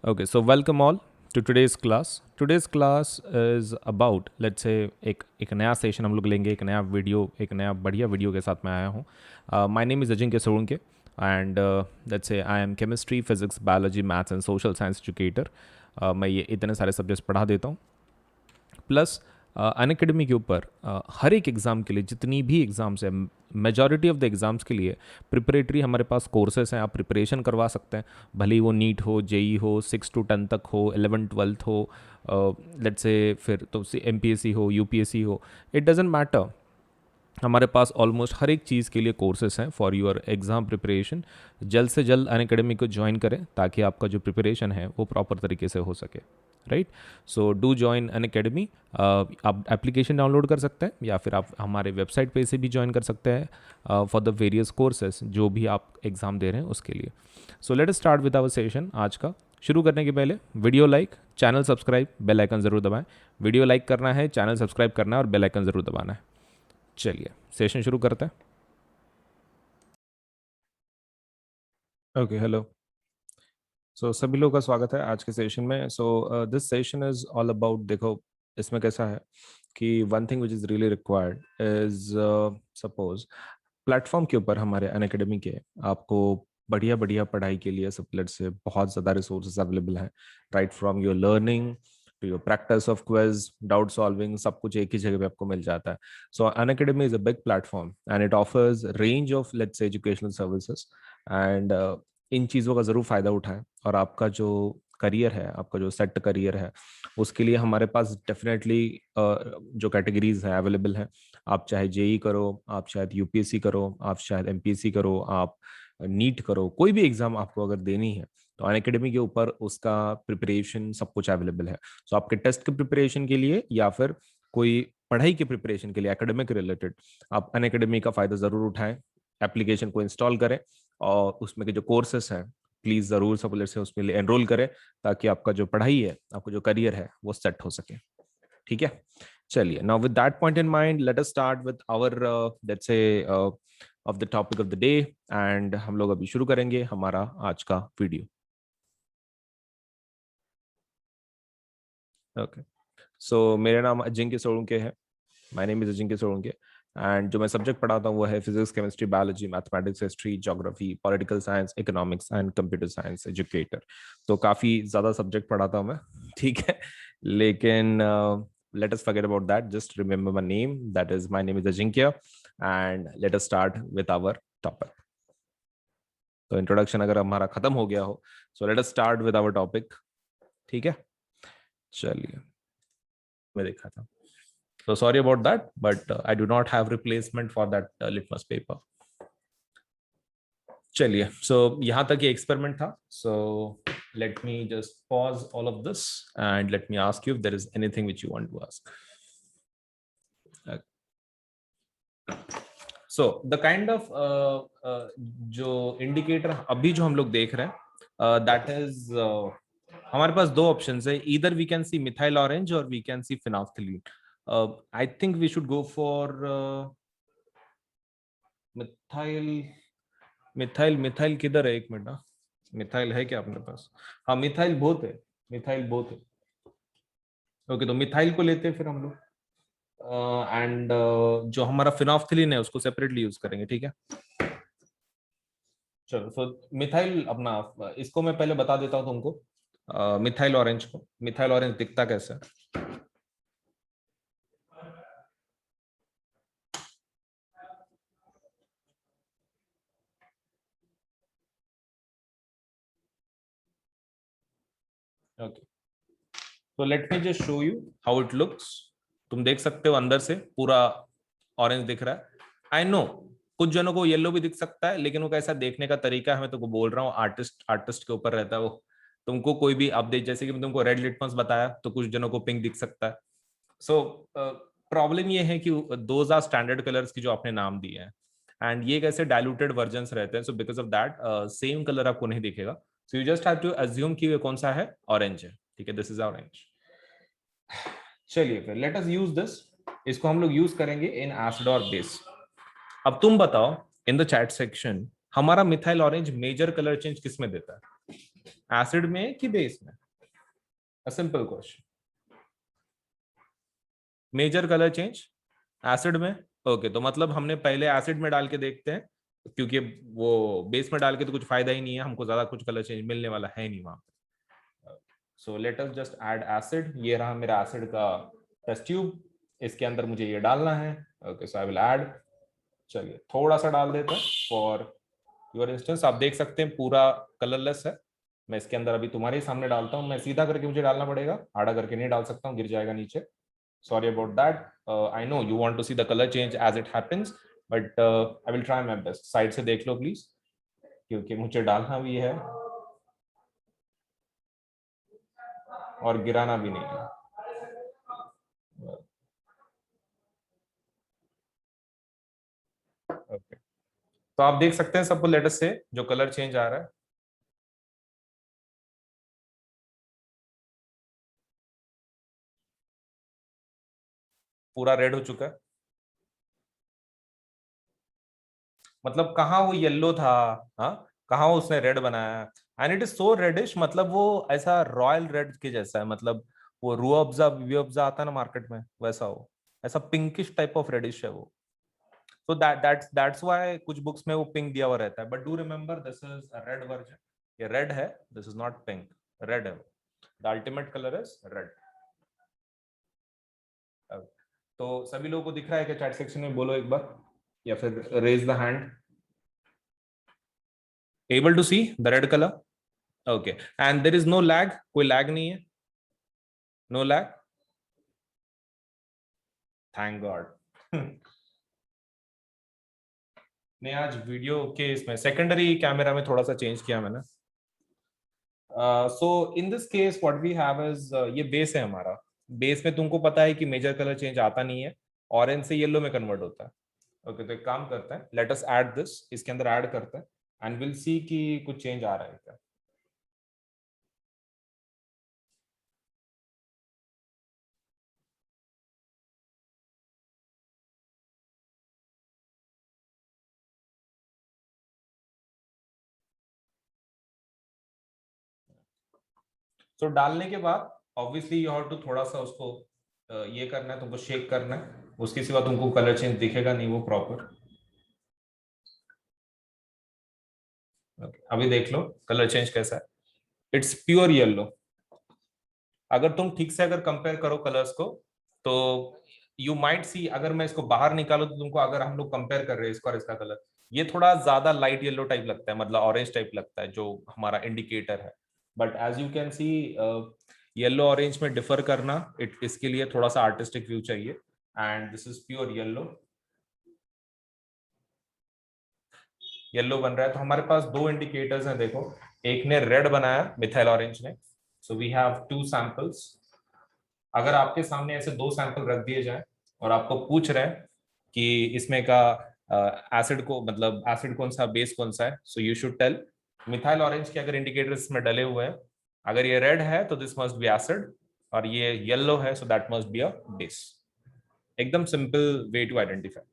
Okay, so welcome all to today's class. Today's class is about, let's say, एक नया session हम लोग लेंगे, एक नया वीडियो, एक नया बढ़िया वीडियो के साथ मैं आया हूँ. My name is Ajinkya Solanke and let's say I am chemistry, physics, biology, maths and social science educator. मैं ये इतने सारे सब्जेक्ट्स पढ़ा देता हूँ. प्लस अनअकैडमी के ऊपर हर एक एग्ज़ाम के लिए जितनी भी एग्ज़ाम्स है, मेजॉरिटी ऑफ द एग्ज़ाम्स के लिए प्रिपरेटरी हमारे पास कोर्सेस हैं. आप प्रिपरेशन करवा सकते हैं, भले ही वो नीट हो, जेई हो, 6 to 10 तक हो, 11th-12th हो, लेट्स से फिर तो एमपीएससी हो, यूपीएससी हो, इट डजेंट मैटर. हमारे पास ऑलमोस्ट हर एक चीज़ के लिए कोर्सेस हैं फॉर योर एग्ज़ाम प्रिपरेशन. जल्द से जल्द अनअकैडमी को ज्वाइन करें ताकि आपका जो प्रिपरेशन है वो प्रॉपर तरीके से हो सके. Right, so do join Unacademy. आप एप्लीकेशन डाउनलोड कर सकते हैं या फिर आप हमारे वेबसाइट पे से भी ज्वाइन कर सकते हैं फॉर द वेरियस कोर्सेज जो भी आप एग्ज़ाम दे रहे हैं उसके लिए. So let us start with our session. आज का शुरू करने के पहले video like, channel subscribe, bell icon ज़रूर दबाएं. वीडियो लाइक करना है, चैनल सब्सक्राइब करना है और बेल आइकन ज़रूर दबाना है. चलिए सेशन शुरू करते हैं. Okay, hello. सो सभी लोगों का स्वागत है आज के सेशन में. So this session is all about, देखो इसमें कैसा है कि one thing which is really required is, suppose platform के ऊपर हमारे अनअकैडमी के आपको बढ़िया बढ़िया पढ़ाई के लिए सबलेट से बहुत ज़्यादा रिसोर्सेज अवेलेबल हैं. Right from your learning to your practice of quiz, doubt solving, सब कुछ एक ही जगह पे आपको मिल जाता है. सो Unacademy is a big platform and it offers range of let's say educational services. And in चीज़ों का ज़रूर फ़ायदा उठाएं और आपका जो करियर है, आपका जो सेट करियर है, उसके लिए हमारे पास डेफिनेटली जो कैटेगरीज हैं अवेलेबल हैं. आप चाहे जेई करो, आप शायद यूपीएससी करो, आप शायद एमपीएससी करो, आप नीट करो, कोई भी एग्जाम आपको अगर देनी है तो अनअकैडमी के ऊपर उसका प्रिपरेशन सब कुछ अवेलेबल है. सो आपके टेस्ट के प्रिपरेशन के लिए या फिर कोई पढ़ाई के प्रिपरेशन के लिए एकेडमिक रिलेटेड आप अनअकैडमी का फायदा जरूर उठाएं. एप्लीकेशन को इंस्टॉल करें और उसमें के जो कोर्सेस हैं प्लीज जरूर सब से उसमें एनरोल करें ताकि आपका जो पढ़ाई है, आपका जो करियर है वो सेट हो सके. ठीक है, चलिए. Now with that point in mind let us start with our let's say of the topic of the day. And हम लोग अभी शुरू करेंगे हमारा आज का वीडियो. ओके, सो मेरा नाम अजिंक्य सोलंके है. My name is Ajinkya Solanke and जो मैं सब्जेक्ट पढ़ाता हूँ वो है physics, chemistry, biology, mathematics, history, geography, political science, economics and computer science educator. तो काफ़ी ज़्यादा सब्जेक्ट पढ़ाता हूँ मैं. ठीक है, लेकिन let us forget about that. Just remember my name. That is, my name is Ajinkya, and let us start with our topic. तो इंट्रोडक्शन अगर हमारा खत्म हो गया हो, so let us start with our topic. ठीक है, चलिए. मैं देखा था. So sorry about that, but I do not have replacement for that litmus paper. चलिए, so यहाँ तक ये एक्सपेरिमेंट था. So let me just pause all of this and let me ask you if there is anything which you want to ask. So the kind of जो indicator अभी जो हम लोग देख रहे हैं that is हमारे पास दो ऑप्शंस है. Either we can see methyl orange और we can see phenolphthalein. I think we should go for methyl. Methyl methyl किधर है? एक मिनट ना. मिथाइल है क्या अपने पास? हाँ, मिथाइल बहुत है. मिथाइल बहुत है. ओके, तो मिथाइल को लेते हैं फिर हम लोग. एंड जो हमारा फिनाफ्थलीन है उसको सेपरेटली यूज करेंगे. ठीक है, चलो. सो मिथाइल अपना, इसको मैं पहले बता देता हूँ तुमको. मिथाइल ऑरेंज को, मिथाइल ऑरेंज दिखता कैसे? ओके, तो late me just show you how it looks. तुम देख सकते हो अंदर से पूरा ऑरेंज दिख रहा है. आई नो कुछ जनों को येलो भी दिख सकता है, लेकिन वो कैसा देखने का तरीका है, मैं तुमको बोल रहा हूँ, आर्टिस्ट आर्टिस्ट के ऊपर रहता है वो. तुमको कोई भी आप देख, जैसे कि मैं तुमको रेड लिटमस बताया तो कुछ जनों को पिंक दिख सकता है. सो प्रॉब्लम ये है कि दोज आर स्टैंडर्ड कलर्स की जो आपने नाम दिए हैं, एंड ये कैसे डायलूटेड वर्जन रहते हैं. So because of that same colour आपको नहीं दिखेगा. So you just have to assume कि ये कौन सा है, ऑरेंज है. ठीक है, दिस इज ऑरेंज. चलिए फिर लेट अस यूज दिस. इसको हम लोग यूज करेंगे इन एसिड और बेस. अब तुम बताओ इन द चैट सेक्शन, हमारा methyl orange major colour change किस में देता है? एसिड में कि बेस में? A simple question. Major colour change acid में। ओके, तो मतलब हमने पहले एसिड में डाल के देखते हैं, क्योंकि वो बेस में डाल के तो कुछ फायदा ही नहीं है, हमको ज्यादा कुछ कलर चेंज मिलने वाला है नहीं वहां पे। सो let us just add acid. ये रहा मेरा एसिड का टेस्ट ट्यूब, इसके अंदर मुझे ये डालना है। Okay, so I will add. चलिए थोड़ा सा डाल देते हैं फॉर योर इंस्टेंस। आप देख सकते हैं पूरा कलरलेस है। मैं इसके अंदर अभी तुम्हारे सामने डालता हूँ। मैं सीधा करके मुझे डालना पड़ेगा, आड़ा करके नहीं डाल सकता हूँ, गिर जाएगा नीचे। Sorry about that. I know you want to see the color change as it happens, but I will try my best. Side से देख लो प्लीज, क्योंकि मुझे डालना भी है और गिराना भी नहीं है। Okay. तो आप देख सकते हैं सबको लेटर से जो कलर चेंज आ रहा है। पूरा रेड हो चुका है। मतलब कहाँ वो येलो था, हाँ कहाँ वो उसने रेड बनाया। And it is so reddish, मतलब वो ऐसा रॉयल रेड के जैसा है। मतलब वो रू अफ़ज़ा वी अफ़ज़ा आता है ना मार्केट में, वैसा हो, ऐसा पिंकिश टाइप ऑफ रेडिश है वो। So that's why कुछ बुक्स में वो पिंक दिया हुआ रहता है, but do remember this is a red version. ये रेड है, this is not pink, red है। The ultimate colour is red. तो सभी लोगों को दिख रहा है कि चैट सेक्शन में बोलो एक बार, या फिर raise the hand. Able to see the red colour. Okay, and there is no lag, कोई लैग नहीं है, नो लैग, थैंक गॉड। नहीं, आज वीडियो के इसमें सेकेंडरी कैमरा में थोड़ा सा चेंज किया मैंने। So in this case what we have is, ये बेस है हमारा। बेस में तुमको पता है कि मेजर कलर चेंज आता नहीं है, ऑरेंज से येलो में कन्वर्ट होता है। ओके, तो एक काम करते हैं, लेट अस ऐड दिस, इसके अंदर ऐड करते हैं एंड विल सी कि कुछ चेंज आ रहा है क्या। तो डालने के बाद ऑब्वियसली यू हैव टू थोड़ा सा उसको ये करना है, तुमको शेक करना है, उसके सिवा तुमको कलर चेंज दिखेगा नहीं वो प्रॉपर। अभी देख लो कलर चेंज कैसा है, इट्स प्योर येलो। अगर तुम ठीक से अगर कंपेयर करो कलर्स को, तो यू माइट सी, अगर मैं इसको बाहर निकालू तो तुमको, अगर हम लोग कंपेयर कर रहे हैं इसका और इसका कलर, ये थोड़ा ज्यादा लाइट येलो टाइप लगता है, मतलब ऑरेंज टाइप लगता है जो हमारा इंडिकेटर है। But as you can see, yellow orange में डिफर करना, इसके लिए थोड़ा सा आर्टिस्टिक व्यू चाहिए। And this is pure yellow. Yellow बन रहा है, तो हमारे पास दो इंडिकेटर्स हैं देखो। एक ने रेड बनाया मिथाइल ऑरेंज ने, so we have two samples. अगर आपके सामने ऐसे दो सैंपल रख दिए जाएं और आपको पूछ रहे हैं कि इसमें का एसिड को, मतलब एसिड कौन सा बेस कौन सा है, so you should tell methyl orange के अगर इंडिकेटर्स में डले हुए हैं, अगर ये रेड है तो दिस मस्ट बी एसिड, और ये येलो है so that must be a base. एकदम simple way to identify.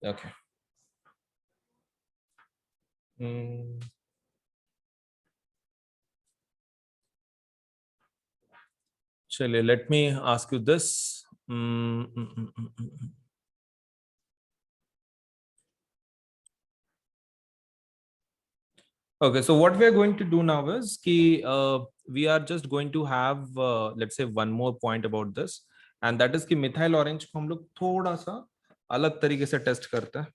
Okay, चलिए let me ask you this. Okay, so what we are going to do now is कि we are just going to have let's say one more point about this, and that is कि methyl orange को हम लोग थोड़ा सा अलग तरीके से टेस्ट करते हैं।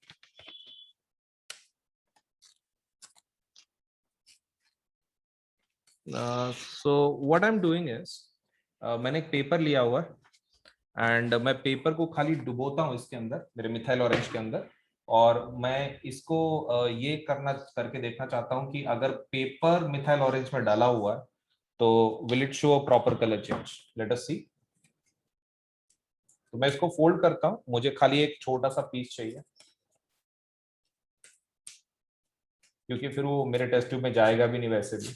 So what I'm doing is, मैंने एक पेपर लिया हुआ है एंड मैं पेपर को खाली डुबोता हूँ इसके अंदर, मेरे मिथाइल ऑरेंज के अंदर, और मैं इसको ये करना करके देखना चाहता हूँ कि अगर पेपर मिथाइल ऑरेंज में डाला हुआ है तो will it show a proper colour change. Let us see. तो मैं इसको फोल्ड करता हूँ, मुझे खाली एक छोटा सा पीस चाहिए, क्योंकि फिर वो मेरे टेस्ट ट्यूब में जाएगा भी नहीं वैसे भी।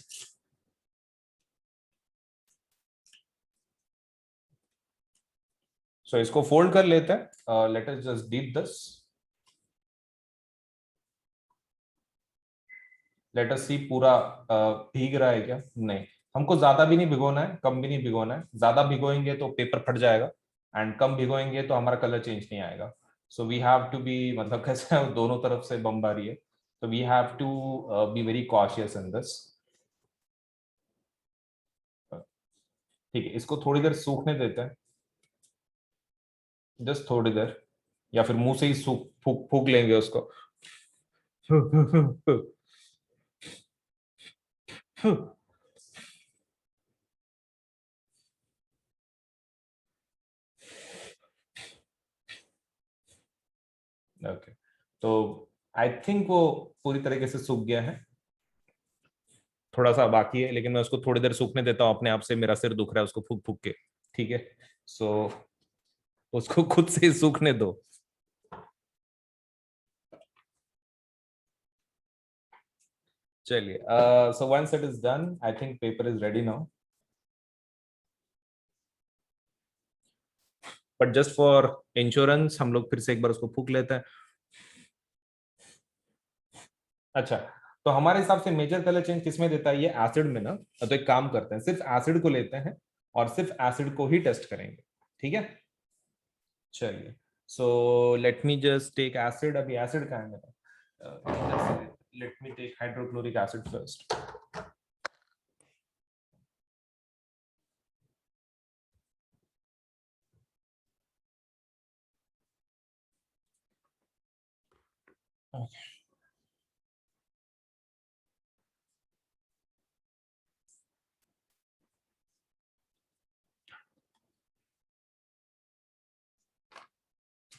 सो इसको फोल्ड कर लेते हैं, let us just dip this, let us see पूरा भीग रहा है क्या, नहीं, हमको ज्यादा भी नहीं भिगोना है, कम भी नहीं भिगोना है, ज्यादा भिगोएंगे तो पेपर फट जाएगा एंड कम भिगोएंगे तो हमारा कलर चेंज नहीं आएगा। So we have to be, मतलब कैसे है, दोनों तरफ से बमबारी है, तो we have to be very cautious in this. ठीक है, इसको थोड़ी देर सूखने देते हैं, जस्ट थोड़ी देर, या फिर मुंह से ही सूख फूक फूक लेंगे उसको। ओके, तो आई थिंक वो पूरी तरीके से सूख गया है, थोड़ा सा बाकी है, लेकिन मैं उसको थोड़ी देर सूखने देता हूँ अपने आप से, मेरा सिर दुख रहा है उसको फूक फूक के। ठीक है, सो उसको खुद से ही सूखने दो। चलिए, so once it is done, I think paper is ready now, but just for insurance हम लोग फिर से एक बार उसको फूक लेते हैं। अच्छा, तो हमारे हिसाब से मेजर कलर चेंज किसमें देता है, ये एसिड में ना, तो एक काम करते हैं, सिर्फ एसिड को लेते हैं और सिर्फ एसिड को ही टेस्ट करेंगे। ठीक है, चलिए, so let me just take acid, अभी एसिड का है मेरा, let me take hydrochloric acid first.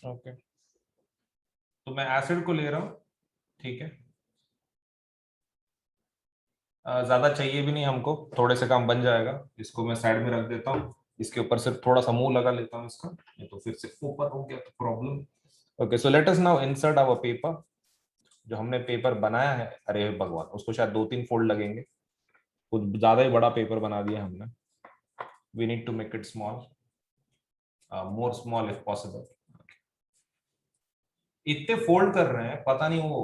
Okay, तो मैं एसिड को ले रहा हूँ। ठीक है, ज्यादा चाहिए भी नहीं हमको, थोड़े से काम बन जाएगा, इसको मैं साइड में रख देता हूँ, इसके ऊपर सिर्फ थोड़ा सा मुंह लगा लेता हूँ इसका, ये तो फिर से ऊपर हो गया तो problem. Okay, so let us now insert our paper, जो हमने पेपर बनाया है, अरे भगवान, उसको शायद 2-3 फोल्ड लगेंगे, कुछ ज्यादा ही बड़ा पेपर बना दिया हमने, we need to make it small, more small if possible. इतने फोल्ड कर रहे हैं, पता नहीं वो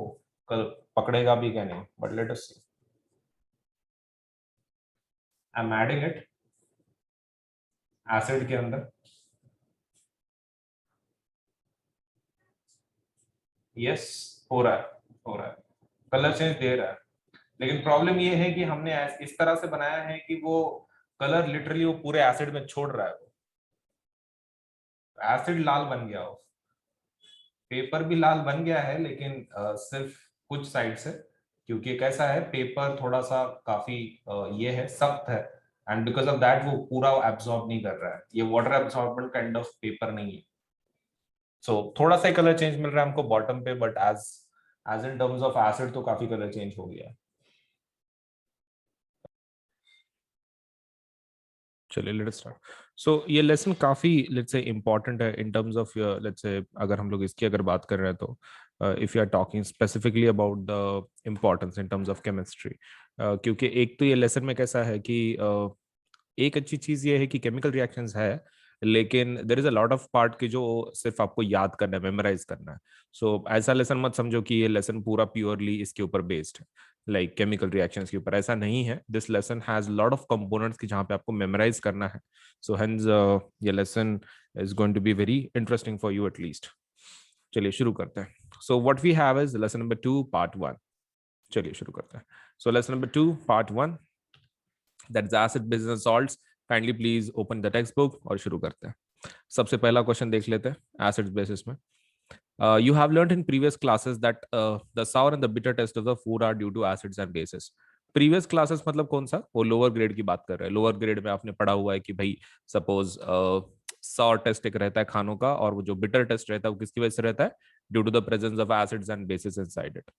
कल पकड़ेगा भी क्या नहीं, but let us see, I am adding it acid के अंदर, यस, हो रहा है, हो रहा है, कलर चेंज दे रहा है, लेकिन प्रॉब्लम ये है कि हमने इस तरह से बनाया है कि वो कलर लिटरली वो पूरे एसिड में छोड़ रहा है, एसिड लाल बन गया, हो पेपर भी लाल बन गया है, लेकिन सिर्फ कुछ साइड से, क्योंकि कैसा है, पेपर थोड़ा सा काफी ये है, सख्त है, एंड बिकॉज ऑफ दैट वो पूरा एब्सॉर्ब नहीं कर रहा है, ये water absorbent kind of paper नहीं है, सो थोड़ा सा कलर चेंज मिल रहा है हमको बॉटम पे, but as as in terms of acid तो काफी कलर चेंज हो गया है। चलिए, लेट्स स्टार्ट। सो ये लेसन काफी, लेट्स से, इम्पोर्टेंट है इन टर्म्स ऑफ, लेट्स से, अगर हम लोग इसकी अगर बात कर रहे हैं तो, if you are talking specifically about the importance in terms of chemistry, क्योंकि एक तो ये लेसन में कैसा है कि एक अच्छी चीज ये है कि केमिकल रिएक्शंस है, लेकिन there is a lot of part की जो सिर्फ आपको याद करना है, मेमोराइज करना है। सो ऐसा लेसन मत समझो कि ये लेसन पूरा प्योरली इसके ऊपर बेस्ड है, लाइक केमिकल रिएक्शंस के ऊपर, ऐसा नहीं है। This lesson has lot of components की जहाँ पे आपको मेमोराइज करना है, सो हेंस ये lesson is going to be very interesting for you at least. चलिए शुरू करते हैं। So what we have is lesson number 2 part 1। चलिए शुरू करते हैं। So lesson number 2 part 1, that's acid base and salts. Kindly please open the textbook और शुरू करते हैं। सबसे पहला क्वेश्चन देख लेते हैं एसिड बेसिस में। You have learned in previous classes that the sour and the bitter taste of the food are due to acids and bases. Previous classes मतलब कौन सा, वो लोअर ग्रेड की बात कर रहे हैं। लोअर ग्रेड में आपने पढ़ा हुआ है कि भाई सपोज सॉर टेस्ट एक रहता है खानों का, और वो जो बिटर टेस्ट रहता है वो किसकी वजह से रहता है, due to the presence of acids and bases inside it.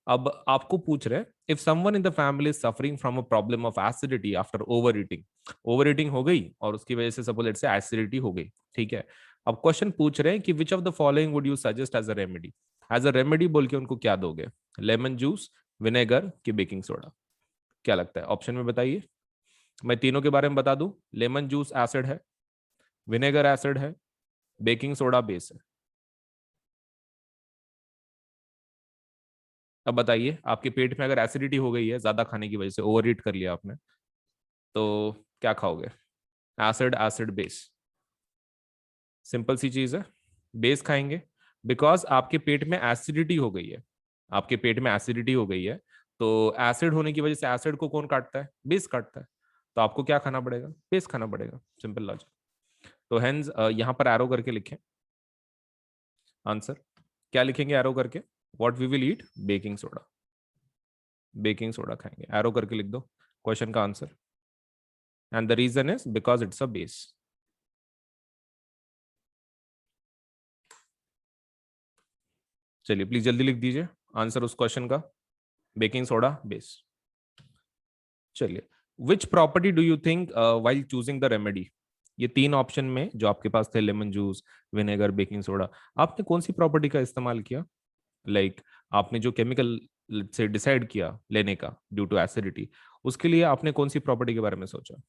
अब आपको पूछ रहे हैं, if someone in the family is suffering from a problem of acidity after over eating, over eating हो गई और उसकी वजह से सपोज लेट्स से एसिडिटी हो गई, ठीक है। अब क्वेश्चन पूछ रहे हैं कि which of the following would you suggest as a remedy. As a remedy बोल के उनको क्या दोगे, लेमन जूस, विनेगर की बेकिंग सोडा, क्या लगता है, ऑप्शन में बताइए। मैं तीनों के बारे में बता दूं, लेमन जूस एसिड है, विनेगर एसिड है, बेकिंग सोडा बेस है। अब बताइए, आपके पेट में अगर एसिडिटी हो गई है ज्यादा खाने की वजह से, ओवर ईट कर लिया आपने, तो क्या खाओगे? Acid, acid base. सिंपल सी चीज है, बेस खाएंगे। बिकॉज आपके पेट में एसिडिटी हो गई है, आपके पेट में एसिडिटी हो गई है, तो एसिड होने की वजह से एसिड को कौन काटता है? बेस काटता है। तो आपको क्या खाना पड़ेगा? बेस खाना पड़ेगा, सिंपल लॉजिक। तो हेंस यहां पर एरो करके लिखें आंसर। क्या लिखेंगे एरो करके? What we will eat? Baking soda. Baking soda खाएंगे, एरो करके लिख दो क्वेश्चन का answer. And the reason is because it's a base. चलिए प्लीज जल्दी लिख दीजिए आंसर उस क्वेश्चन का, बेकिंग सोडा बेस। चलिए, which property do you think while choosing the remedy? ये तीन ऑप्शन में जो आपके पास थे, lemon juice, vinegar, baking soda, आपने कौन सी प्रॉपर्टी का इस्तेमाल किया? लाइक आपने जो केमिकल से डिसाइड किया लेने का ड्यू टू एसिडिटी, उसके लिए आपने कौन सी प्रॉपर्टी के बारे में सोचा?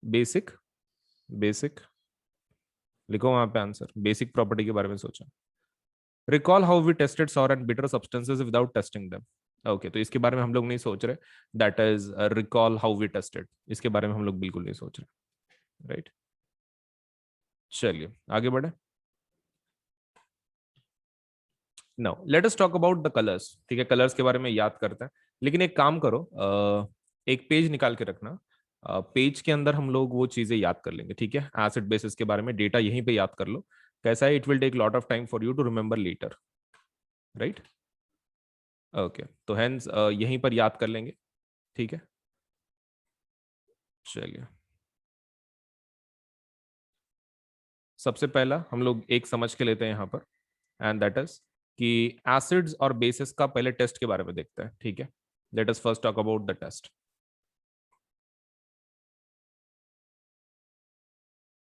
बेसिक, बेसिक लिखो वहां पे आंसर, बेसिक प्रॉपर्टी के बारे में सोचा। Recall how we tested sour and bitter substances without testing them. Okay, तो इसके बारे में हम लोग नहीं सोच रहे, that is recall how we tested, इसके बारे में हम लोग बिल्कुल नहीं सोच रहे, राइट? चलिए आगे बढ़े। Now let us talk about the colours. ठीक है, कलर्स के बारे में याद करते हैं, लेकिन एक काम करो, एक पेज निकाल के रखना। पेज के अंदर हम लोग वो चीजें याद कर लेंगे, ठीक है? एसिड बेसिस के बारे में डेटा यहीं पे याद कर लो। कैसा है? It will take lot of time for you to remember later, right? Okay, तो हेंस यहीं पर याद कर लेंगे, ठीक है? चलिए, सबसे पहला हम लोग एक समझ के लेते हैं यहाँ पर, एंड दैट इज कि एसिड्स और बेसिस का पहले टेस्ट के बारे में देखते हैं, ठीक है? Let us first talk about the test.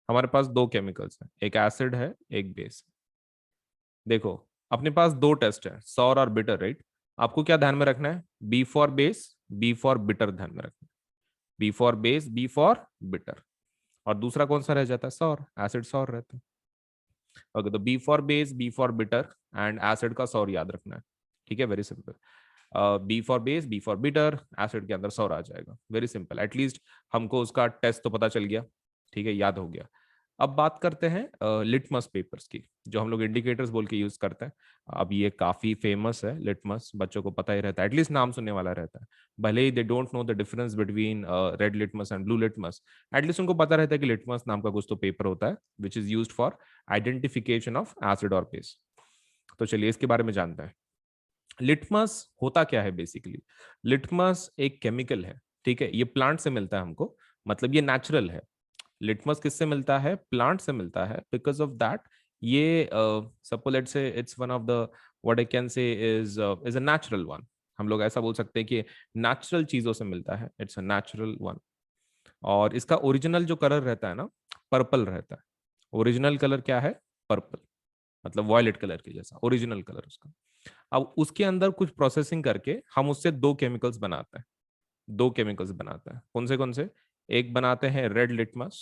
हमारे पास दो केमिकल्स हैं, एक एसिड है, एक बेस। देखो, अपने पास दो टेस्ट है, सॉर और बिटर, राइट? आपको क्या ध्यान में रखना है? B for base, B for bitter ध्यान में रखना है। B for base, B for bitter. और दूसरा कौन सा रह जाता है? सॉर, एसिड सॉर रहता है। ओके, तो B for base, B for bitter, and acid का सॉर याद रखना है, ठीक है? Very simple. B for base, B for bitter, acid के अंदर सॉर आ जाएगा, वेरी सिंपल। एटलीस्ट हमको उसका टेस्ट तो पता चल गया, ठीक है? याद हो गया। अब बात करते हैं लिटमस पेपर्स की, जो हम लोग इंडिकेटर्स बोल के यूज करते हैं। अब ये काफी फेमस है लिटमस, बच्चों को पता ही रहता है, एटलीस्ट नाम सुनने वाला रहता है। भले ही they don't know the difference between red litmus and blue litmus, at least उनको पता रहता है कि लिटमस नाम का कुछ तो पेपर होता है which is used for identification of acid और बेस। तो चलिए इसके बारे में जानते हैं। लिटमस होता क्या है बेसिकली? लिटमस एक केमिकल है, ठीक है? ये प्लांट से मिलता है हमको, मतलब ये नेचुरल है। लिटमस किससे मिलता है? प्लांट से मिलता है। बिकॉज ऑफ दैट ये सपोज लेट्स से it's one of the, what I can say is a natural one. हम लोग ऐसा बोल सकते हैं कि नेचुरल चीजों से मिलता है, इट्स अ नेचुरल वन। और इसका ओरिजिनल जो कलर रहता है ना, पर्पल रहता है। ओरिजिनल कलर क्या है? पर्पल, मतलब वॉयलेट कलर के जैसा ओरिजिनल कलर उसका। अब उसके अंदर कुछ प्रोसेसिंग करके हम उससे दो केमिकल्स बनाते हैं। दो केमिकल्स बनाते हैं, कौन से कौन से? एक बनाते हैं रेड लिटमस,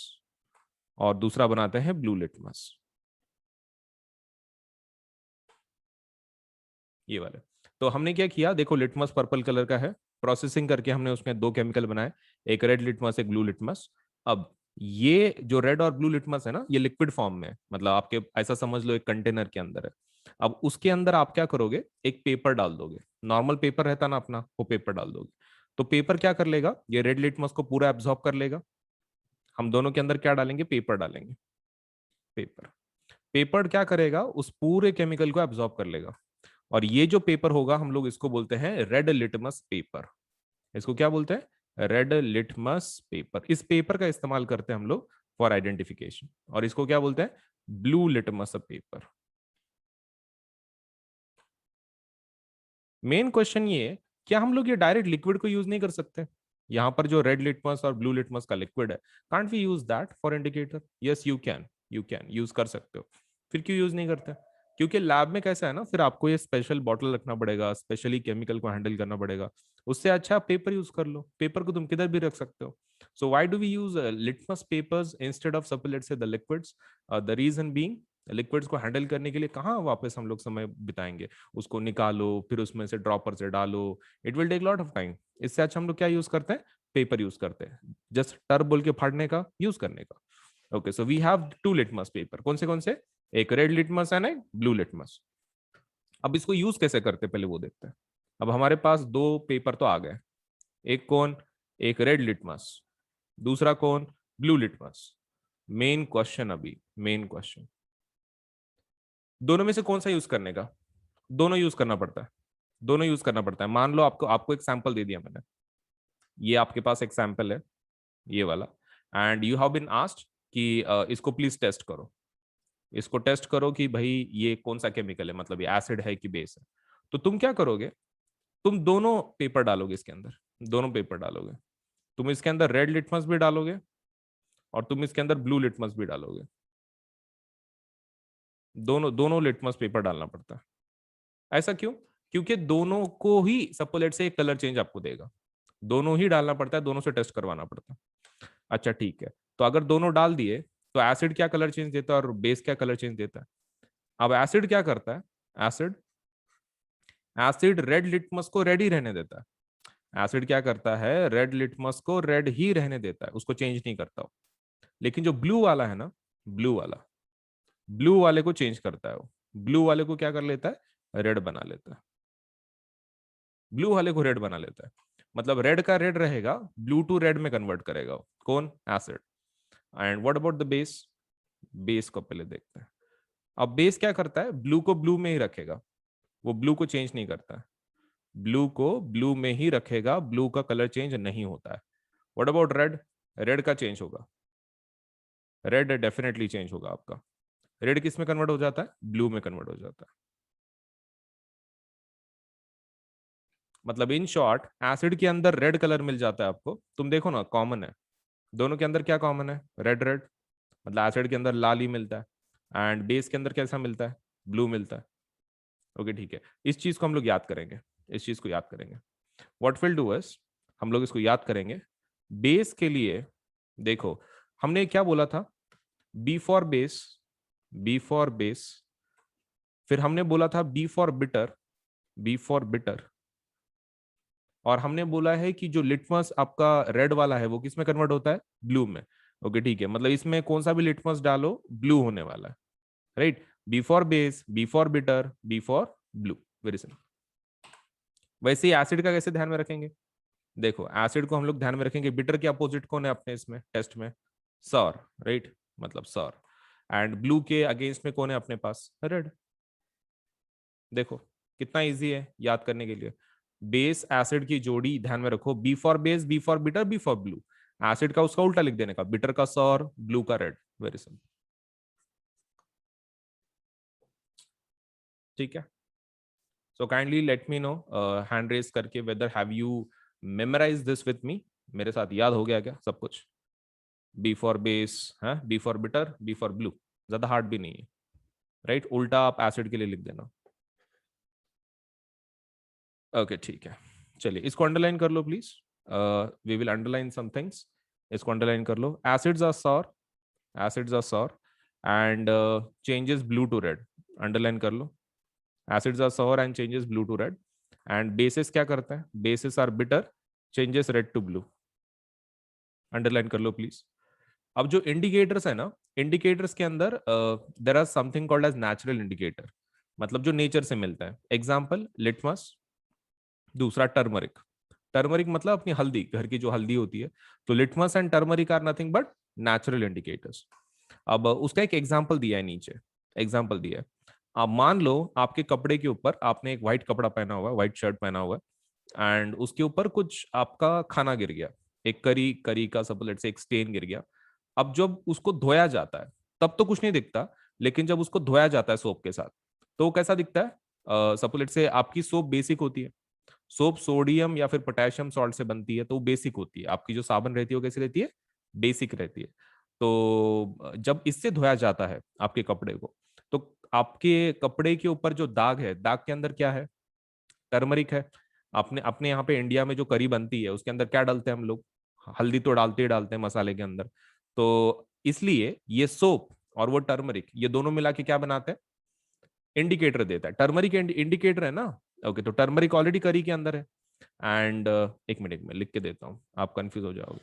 और दूसरा बनाते हैं ब्लू लिटमस, ये वाले। तो हमने क्या किया, देखो लिटमस पर्पल कलर का है, प्रोसेसिंग करके हमने उसमें दो केमिकल बनाए, एक रेड लिटमस, एक ब्लू लिटमस। अब ये जो रेड और ब्लू लिटमस है ना, ये लिक्विड फॉर्म में है, मतलब आपके ऐसा समझ लो एक कंटेनर के अंदर है। अब उसके अंदर आप क्या करोगे? एक पेपर डाल दोगे, नॉर्मल पेपर रहता ना अपना, वो पेपर डाल दोगे। तो पेपर क्या कर लेगा? ये रेड लिटमस को पूरा एब्जॉर्ब कर लेगा। हम दोनों के अंदर क्या डालेंगे? पेपर डालेंगे, पेपर। पेपर क्या करेगा? उस पूरे केमिकल को एब्जॉर्ब कर लेगा। और ये जो पेपर होगा, हम लोग इसको बोलते हैं रेड लिटमस पेपर। इसको क्या बोलते हैं? Red litmus paper. इस पेपर का इस्तेमाल करते हैं हम लोग फॉर आइडेंटिफिकेशन। और इसको क्या बोलते हैं? Blue litmus paper. Main question ये है, क्या हम लोग ये डायरेक्ट लिक्विड को यूज नहीं कर सकते? यहाँ पर जो रेड लिटमस और ब्लू लिटमस का लिक्विड है, can't we use that for indicator? Yes you can, you can use कर सकते हो। फिर क्यों यूज नहीं करते? क्योंकि लैब में कैसा है ना, फिर आपको ये स्पेशल बॉटल रखना पड़ेगा, स्पेशली केमिकल को हैंडल करना पड़ेगा। उससे अच्छा आप पेपर यूज कर लो, पेपर को तुम किधर भी रख सकते हो। So why do we use litmus papers instead of suppose let's say the liquids? The reason being liquids को हैंडल करने के लिए कहाँ वापस हम लोग समय बिताएंगे, उसको निकालो फिर उसमें से ड्रॉपर से डालो, it will take lot of time. इससे अच्छा हम लोग क्या यूज करते हैं, पेपर यूज करते हैं, जस्ट टर बोल के फाड़ने का, यूज करने का। Okay, so we have two litmus paper, कौन से, एक रेड लिटमस एंड एक ब्लू लिटमस। अब इसको यूज कैसे करते पहले वो देखते हैं। अब हमारे पास दो पेपर तो आ गए, एक कौन, एक रेड लिटमस, दूसरा कौन, ब्लू लिटमस। मेन क्वेश्चन, अभी मेन क्वेश्चन, दोनों में से कौन सा यूज करने का? दोनों यूज करना पड़ता है, दोनों यूज करना पड़ता है। मान लो आपको आपको एक सैंपल दे दिया मैंने, ये आपके पास एक सैंपल है ये वाला, and you have been asked कि इसको प्लीज टेस्ट करो, इसको टेस्ट करो कि भाई ये कौन सा केमिकल है, मतलब ये एसिड है कि बेस है। तो तुम क्या करोगे, तुम दोनों पेपर डालोगे इसके अंदर, दोनों पेपर डालोगे, तुम इसके अंदर रेड लिटमस भी डालोगे और तुम इसके अंदर ब्लू लिटमस भी डालोगे। दोनों दोनों लिटमस पेपर डालना पड़ता है। ऐसा क्यों? क्योंकि दोनों को ही सपोज से एक कलर चेंज आपको देगा, दोनों ही डालना पड़ता है, दोनों से टेस्ट करवाना पड़ता है। अच्छा ठीक है, तो अगर दोनों डाल दिए तो एसिड क्या कलर चेंज देता है और बेस क्या कलर चेंज देता है? अब एसिड क्या करता है, एसिड एसिड रेड लिटमस को रेड ही रहने देता है। एसिड क्या करता है, रेड लिटमस को रेड ही रहने देता है, उसको चेंज नहीं करता हो। लेकिन जो ब्लू वाला है ना, ब्लू वाला, ब्लू वाले को चेंज करता है वो, ब्लू वाले को क्या कर लेता है, रेड बना लेता है, ब्लू वाले को रेड बना लेता है। मतलब रेड का रेड रहेगा, ब्लू टू रेड में कन्वर्ट करेगा वो, कौन, acid. And what about the base? Base को पहले देखते हैं। अब बेस क्या करता है, ब्लू को ब्लू में ही रखेगा, वो ब्लू को चेंज नहीं करता है, ब्लू को ब्लू में ही रखेगा, ब्लू का कलर चेंज नहीं होता है। What about red? रेड का चेंज होगा, रेड डेफिनेटली चेंज होगा आपका। रेड किस में कन्वर्ट हो जाता है, ब्लू में कन्वर्ट हो जाता है। मतलब इन शॉर्ट एसिड के अंदर रेड कलर मिल जाता है आपको, तुम देखो ना कॉमन है, दोनों के अंदर क्या कॉमन है, रेड रेड। मतलब एसिड के अंदर लाल ही मिलता है एंड बेस के अंदर कैसा मिलता है, ब्लू मिलता है। ओके ठीक है, इस चीज को हम लोग याद करेंगे, इस चीज को याद करेंगे। व्हाट विल डू इज, हम लोग इसको याद करेंगे। बेस के लिए देखो, हमने क्या बोला था, B for base, B for base, फिर हमने बोला था B for bitter, B for bitter, और हमने बोला है कि जो लिटमस आपका रेड वाला है वो किस में कन्वर्ट होता है, ब्लू में। ओके ठीक है, मतलब इसमें कौन सा भी लिटमस डालो ब्लू होने वाला है, right. B for base, B for bitter, B for blue, very simple. वैसे ही एसिड का कैसे ध्यान में रखेंगे, देखो एसिड को हम लोग ध्यान में रखेंगे, बिटर के अपोजिट कौन है अपने इसमें टेस्ट में, सर, राइट, मतलब सर। एंड ब्लू के अगेंस्ट में कौन है अपने पास, रेड। देखो कितना इजी है याद करने के लिए। बेस एसिड की जोड़ी ध्यान में रखो, B for base, B for bitter, B for blue. Acid का उसका उल्टा लिख देने का, बिटर का सर, ब्लू का रेड, वेरी सिंपल। ठीक है, so kindly let me know hand raise करके whether have you memorise this with me, मेरे साथ याद हो गया क्या सब कुछ? बी फॉर बेस है, B for bitter, B for blue, ज्यादा हार्ड भी नहीं है, राइट। उल्टा आप एसिड के लिए लिख देना। ओके ठीक है, चलिए इसको अंडरलाइन कर लो please, we will underline some things. इसको अंडरलाइन कर लो, acids are sour, acids are sour and changes blue to red, underline कर लो। Acids are sour and changes blue to red. And bases क्या करते हैं, bases are bitter, changes red to blue, underline कर लो please. अब जो indicators है ना, इंडिकेटर्स के अंदर there are something called as natural indicator, मतलब जो नेचर से मिलता है। एग्जाम्पल लिटमस, दूसरा टर्मरिक, टर्मरिक मतलब अपनी हल्दी, घर की जो हल्दी होती है। तो litmus and turmeric are nothing but natural indicators. अब उसका एक एग्जाम्पल दिया है नीचे, एग्जाम्पल दिया है। अब मान लो आपके कपड़े के ऊपर आपने एक व्हाइट कपड़ा पहना हुआ है, व्हाइट शर्ट पहना हुआ है, एंड उसके ऊपर कुछ आपका खाना गिर गया, एक करी करी का सपोज से एक स्टेन गिर गया। अब जब उसको धोया जाता है तब तो कुछ नहीं दिखता, लेकिन जब उसको धोया जाता है सोप के साथ तो वो कैसा दिखता है? सपोज से आपकी सोप बेसिक होती है, सोप सोडियम या फिर पोटेशियम सॉल्ट से बनती है, तो वो बेसिक होती है। आपकी जो साबुन रहती है वो कैसी रहती है, बेसिक रहती है। तो जब इससे धोया जाता है आपके कपड़े को, तो आपके कपड़े के ऊपर जो दाग है, दाग के अंदर क्या है, टर्मरिक है। अपने अपने यहाँ पे इंडिया में जो करी बनती है उसके अंदर क्या डालते हैं हम लोग, हल्दी तो डालते ही डालते हैं मसाले के अंदर, तो इसलिए ये सोप और वो टर्मरिक ये दोनों मिला के क्या बनाते हैं, इंडिकेटर देता है। टर्मरिक इंडिकेटर है ना। ओके, तो टर्मरिक ऑलरेडी करी के अंदर है। एंड एक मिनट में लिख के देता हूं, आप कंफ्यूज हो जाओगे।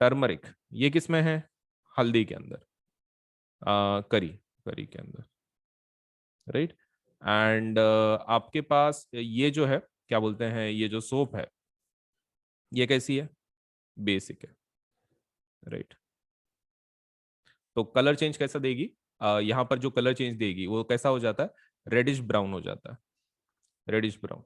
टर्मरिक ये किस में है, हल्दी के अंदर, करी करी के अंदर, राइट। एंड आपके पास ये जो है क्या बोलते हैं, ये जो सोप है ये कैसी है, बेसिक है, राइट। तो कलर चेंज कैसा देगी, यहाँ पर जो कलर चेंज देगी वो कैसा हो जाता है, रेडिश ब्राउन हो जाता है, reddish brown.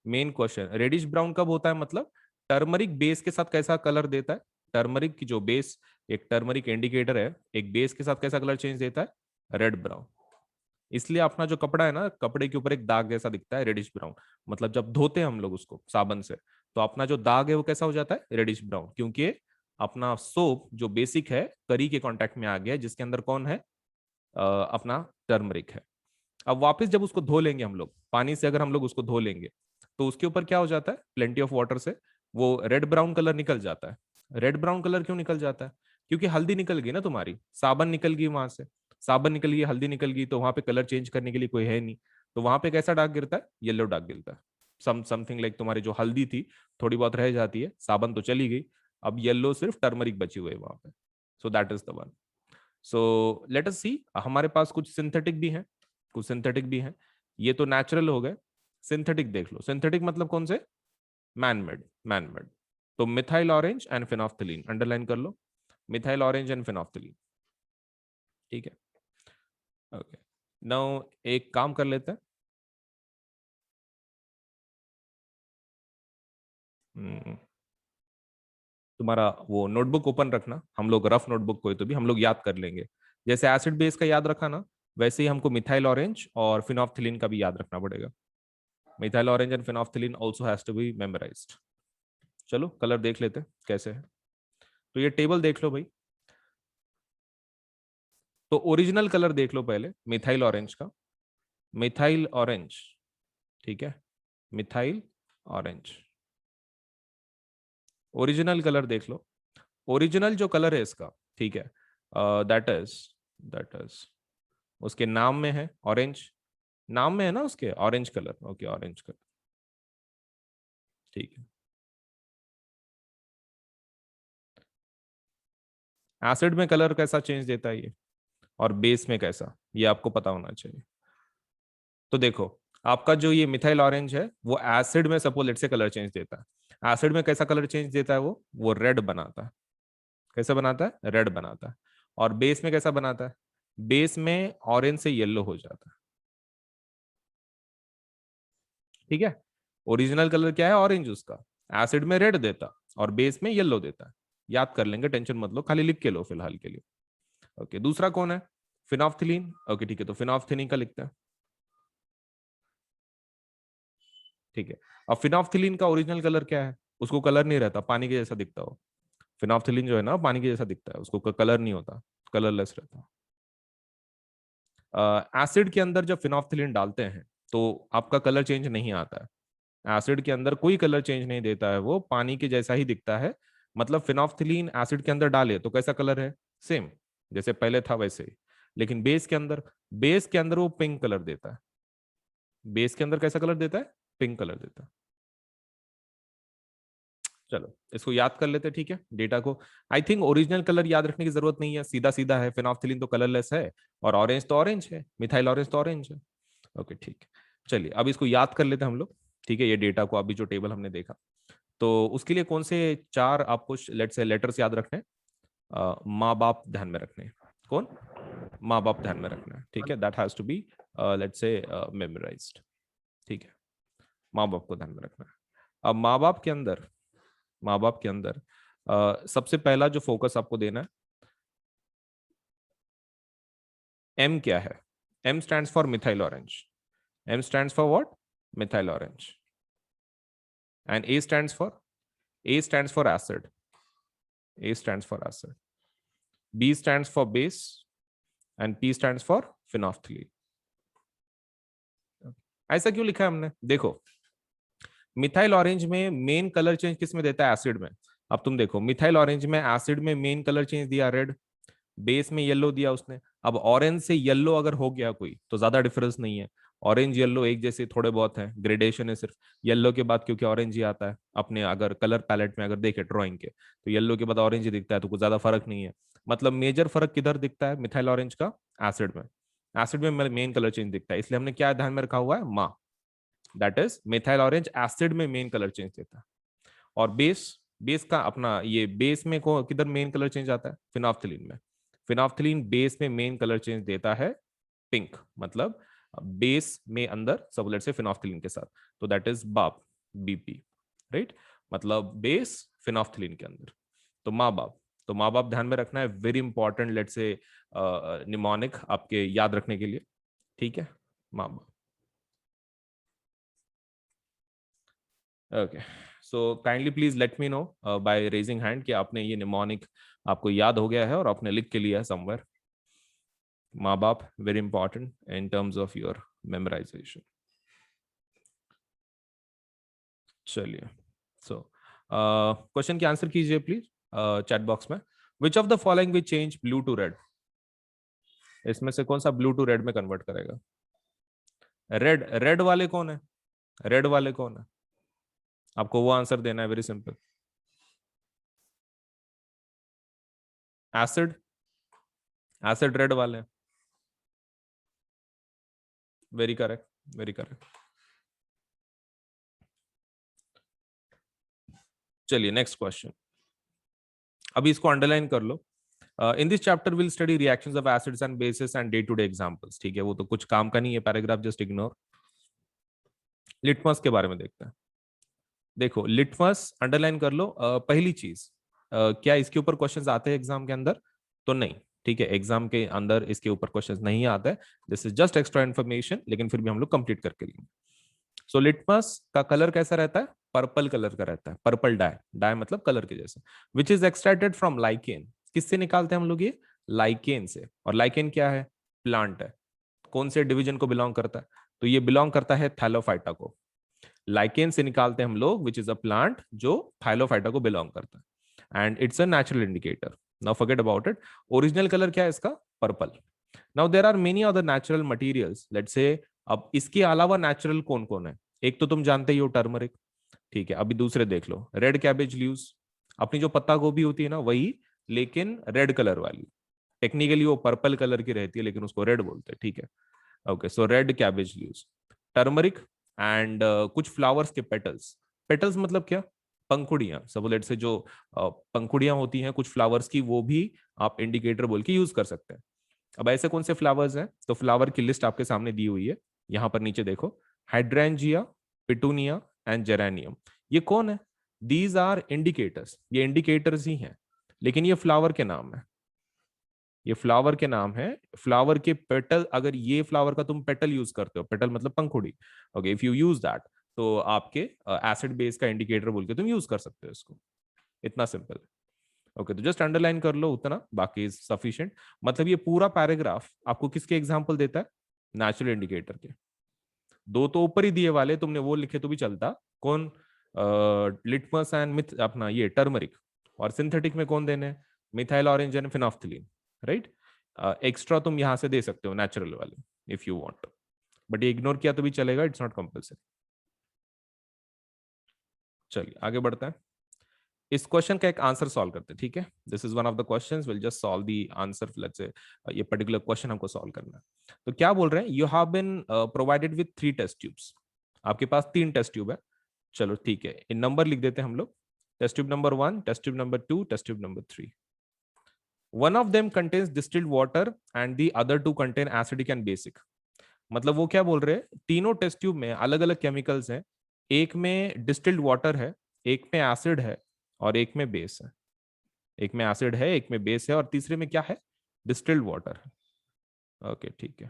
Main question, reddish brown कब होता है, मतलब टर्मरिक बेस के साथ कैसा कलर देता है, टर्मरिक की जो बेस, एक टर्मरिक इंडिकेटर है, एक बेस के साथ कैसा कलर चेंज देता है, रेड ब्राउन। इसलिए अपना जो कपड़ा है ना, कपड़े के ऊपर एक दाग जैसा दिखता है, रेडिश ब्राउन। मतलब जब धोते हैं हम लोग उसको साबन से, तो अपना जो दाग है वो कैसा हो जाता है, रेडिश ब्राउन, क्योंकि अपना सोप जो बेसिक है करी के कांटेक्ट में आ गया है, जिसके अंदर कौन है, अपना टर्मरिक है। अब वापस जब उसको धो लेंगे हम लोग पानी से, अगर हम लोग उसको धो लेंगे तो उसके ऊपर क्या हो जाता है, प्लेंटी ऑफ वाटर से वो रेड ब्राउन कलर निकल जाता है। रेड ब्राउन कलर क्यों निकल जाता है, क्योंकि हल्दी निकल गई ना तुम्हारी, साबन निकल गई वहां से, साबन निकल गई, हल्दी निकल गई, तो वहां पे कलर चेंज करने के लिए कोई है नहीं। तो वहां पे कैसा दाग गिरता है, येलो दाग गिरता है। समथिंग लाइक तुम्हारी जो हल्दी थी थोड़ी बहुत रह जाती है, साबन तो चली गई, अब येलो सिर्फ टर्मरिक बची हुई है वहां पे। So that is the one. So let us see, हमारे पास कुछ सिंथेटिक भी हैं, कुछ सिंथेटिक भी हैं। ये तो नेचुरल हो गए, सिंथेटिक देख लो। सिंथेटिक मतलब कौन से, मैन मेड, मैन मेड। तो methyl orange and phenolphthalein underline कर लो, मिथाइल ऑरेंज एंड फिनोफ्थलीन, ठीक है। ओके, नाउ एक काम कर लेते हैं। हम्म, तुम्हारा वो नोटबुक ओपन रखना, हम लोग रफ नोटबुक कोई तो भी हम लोग याद कर लेंगे। जैसे एसिड बेस का याद रखा ना, वैसे ही हमको मिथाइल ऑरेंज और फिनोफ्थलीन का भी याद रखना पड़ेगा। Methyl orange and phenolphthalein also has to be memorised. चलो कलर देख लेते हैं कैसे है। तो ये टेबल देख लो भाई। तो ओरिजिनल कलर देख लो पहले मिथाइल ऑरेंज का, मिथाइल ऑरेंज, ठीक है, मिथाइल ऑरेंज, ओरिजिनल कलर देख लो। ओरिजिनल जो कलर है इसका, ठीक है, दैट इज उसके नाम में है ऑरेंज, नाम में है ना उसके orange colour, okay orange colour, ठीक है। एसिड में कलर कैसा चेंज देता है ये, और बेस में कैसा, ये आपको पता होना चाहिए। तो देखो, आपका जो ये मिथाइल ऑरेंज है वो एसिड में सपोज लेट से कलर चेंज देता है। एसिड में कैसा कलर चेंज देता है, वो रेड बनाता है। कैसा बनाता है, रेड बनाता है। और बेस में कैसा बनाता है, बेस में ऑरेंज से येलो हो जाता है, ठीक है। ओरिजिनल कलर क्या है, ऑरेंज उसका, एसिड में रेड देता और बेस में येलो देता है। याद कर लेंगे, टेंशन मत लो, खाली लिख के लो फिलहाल के लिए। ओके, दूसरा कौन है, फिनोफ्थिलीन। ओके ठीक है, तो फिनोफ्थिलीन का लिखते हैं, ठीक है। अब फिनोफ्थिलीन का ओरिजिनल कलर क्या है, उसको कलर नहीं रहता, पानी के जैसा दिखता हो। फिनोफ्थिलीन जो है ना पानी के जैसा दिखता है, उसको कलर नहीं होता, कलरलेस रहता। एसिड के अंदर जब फिनोफ्थिलीन डालते हैं तो आपका कलर चेंज नहीं आता है। एसिड के अंदर कोई कलर चेंज नहीं देता है, वो पानी के जैसा ही दिखता है। मतलब फिनोफ्थिलीन एसिड के अंदर डाले तो कैसा कलर है, सेम जैसे पहले था वैसे ही। लेकिन बेस के अंदर वो पिंक कलर देता है। बेस के अंदर कैसा कलर देता है, पिंक कलर देता है। चलो इसको याद कर लेते हैं, ठीक है, डेटा को। आई थिंक ओरिजिनल कलर याद रखने की जरूरत नहीं है, सीधा सीधा है, फिनोफ्थिलीन तो कलरलेस है, और ऑरेंज तो ऑरेंज है, मिथाइल ऑरेंज तो ऑरेंज है। ओके ठीक है, चलिए अब इसको याद कर लेते हैं हम लोग, ठीक है। ये डेटा को अभी जो टेबल हमने देखा, तो उसके लिए कौन से चार आपको लेट से लेटर्स याद रखने हैं, माँ बाप ध्यान में रखने हैं। कौन, माँ बाप ध्यान में रखना है, ठीक है, that has to be let's say memorized, ठीक है। माँ बाप को ध्यान में रखना है। अब माँ बाप के अंदर सबसे पहला जो फोकस आपको देना है, एम क्या है, M stands for methyl orange, M stands for what, methyl orange. And A stands for acid, A stands for acid, B stands for base, and P stands for phenolphthalein. ऐसा क्यों लिखा है हमने, देखो मिथाइल ऑरेंज में main colour change किस में देता है, एसिड में। अब तुम देखो मिथाइल ऑरेंज में एसिड में मेन कलर चेंज दिया रेड, बेस में येलो दिया उसने। अब ऑरेंज से येलो अगर हो गया कोई तो ज्यादा डिफरेंस नहीं है, ऑरेंज येलो एक जैसे थोड़े बहुत है, ग्रेडेशन है सिर्फ येलो के बाद, क्योंकि ऑरेंज ही आता है अपने अगर कलर पैलेट में अगर देखे ड्राइंग के तो येलो के बाद ऑरेंज ही दिखता है, तो कुछ ज्यादा फर्क नहीं है। मतलब मेजर फर्क किधर दिखता है मिथाइल ऑरेंज का, एसिड में। एसिड में मेन कलर चेंज दिखता है, इसलिए हमने क्या ध्यान में रखा हुआ है, मा, that is methyl orange acid में मेन कलर चेंज देता है। और बेस, बेस का अपना ये बेस में को किधर मेन कलर चेंज आता है, फिनॉफ्थलीन में। फिनॉफ्थलीन बेस में मेन कलर चेंज देता है पिंक, मतलब बेस में अंदर सबलेट से फिनॉफ्थलीन के साथ, तो दैट इज बाप, बीपी, राइट। मतलब बेस फिनॉफ्थलीन के अंदर, तो माँ बाप। तो माँ बाप ध्यान में रखना है, वेरी इंपॉर्टेंट, लेट से निमोनिक आपके याद रखने के लिए, ठीक है, माँ बाप। Okay, so kindly please let me no by raising hand कि आपने ये निमोनिक आपको याद हो गया है और आपने लिख के लिया है समवेयर। माँ बाप very important in terms of your memorization. चलिए, सो क्वेश्चन की आंसर कीजिए प्लीज चैट बॉक्स में। Which of the following which change blue to red, इसमें से कौन सा ब्लू टू रेड में कन्वर्ट करेगा? रेड, रेड वाले कौन है, रेड वाले कौन है, आपको वो आंसर देना है, very simple. Acid, acid red वाले हैं, वेरी करेक्ट, वेरी करेक्ट। चलिए नेक्स्ट क्वेश्चन, अभी इसको अंडरलाइन कर लो। In this chapter will study reactions of acids and bases and day to day examples, ठीक है, वो तो कुछ काम का नहीं है पैराग्राफ, जस्ट इग्नोर। लिटमस के बारे में देखते हैं। देखो लिटमस अंडरलाइन कर लो। पहली चीज, क्या इसके ऊपर क्वेश्चंस आते हैं एग्जाम के अंदर? तो नहीं, ठीक है, एग्जाम के अंदर इसके ऊपर क्वेश्चंस नहीं आते हैं, this is just extra information, लेकिन फिर भी हम लोग कंप्लीट करके लेंगे। सो लिटमस का कलर कैसा रहता है, पर्पल कलर का रहता है, पर्पल डाई, डाई मतलब कलर के जैसे, which is extracted from lichen. किससे निकालते हैं हम लोग ये? लाइकेन से। और लाइकेन क्या है? प्लांट है। कौन से डिवीजन को बिलोंग करता है? तो ये बिलोंग करता है थैलोफाइटा को। लाइकेन से निकालते हैं हम लोग, विच इज अ प्लांट जो थाइलोफाइटा को बिलोंग करता है, and it's a natural indicator. Now forget about it. Original colour क्या है इसका? Purple. Now there are many other natural materials, let's say. अब इसके अलावा नेचुरल कौन कौन है? एक तो तुम जानते ही हो, टर्मरिक, ठीक है। अभी दूसरे देख लो, रेड कैबेज लीव्स, अपनी जो पत्ता गोभी होती है ना वही, लेकिन रेड कलर वाली। टेक्निकली वो पर्पल कलर की रहती है, लेकिन उसको रेड बोलते हैं, ठीक है। Okay, so red cabbage leaves, turmeric, and कुछ फ्लावर्स के पेटल्स। पेटल्स मतलब क्या? पंखुड़ियां, सब लेट से जो पंखुड़ियां होती हैं कुछ फ्लावर्स की, वो भी आप इंडिकेटर बोल के यूज कर सकते हैं। अब ऐसे कौन से फ्लावर्स हैं? तो फ्लावर की लिस्ट आपके सामने दी हुई है, यहां पर नीचे देखो। हाइड्रेंजिया, पिटूनिया एंड जेरेनियम, ये कौन है? दीज आर इंडिकेटर्स, ये इंडिकेटर्स ही हैं, लेकिन ये फ्लावर के नाम है, ये फ्लावर के नाम है। फ्लावर के पेटल, अगर ये फ्लावर का तुम पेटल यूज करते हो, पेटल मतलब पंखुड़ी, okay, if you use that, तो आपके एसिड बेस का इंडिकेटर बोल के तुम यूज कर सकते हो इसको, इतना सिंपल है। ओके, तो जस्ट अंडरलाइन कर लो उतना, बाकी इज सफिशिएंट। मतलब ये पूरा पैराग्राफ आपको किसके एग्जांपल देता है? नेचुरल इंडिकेटर के। दो तो ऊपर ही दिए वाले, तुमने वो लिखे तो भी चलता। कौन? लिटमस एंड मिथ, अपना ये टर्मरिक। और सिंथेटिक में कौन देने? Methyl orange and phenolphthalein, right. Extra तुम यहां से दे सकते हो नेचुरल वाले, इफ यू वांट, बट ये इग्नोर किया तो भी चलेगा, इट्स नॉट कंपल्सरी। चलिए आगे बढ़ते हैं, इस क्वेश्चन का एक आंसर सॉल्व करते हैं, ठीक है। This is one of the questions, will just solve the answer, let's say ये पर्टिकुलर क्वेश्चन हमको सॉल्व करना है। तो क्या बोल रहे हैं, you have been provided with 3 test tubes, आपके पास 3 टेस्ट ट्यूब है। चलो ठीक है, इन नंबर लिख देते हैं हम लोग। Test tube number 1, test tube number 2, test tube number 3। One of them contains distilled water and the other 2 contain acidic and basic. मतलब वो क्या बोल रहे हैं, तीनों टेस्ट ट्यूब में अलग अलग केमिकल्स हैं, एक में डिस्टिल्ड वाटर है, एक में एसिड है, और एक में बेस है। एक में एसिड है, एक में बेस है, और तीसरे में क्या है? डिस्टिल्ड वाटर है। ओके ठीक है।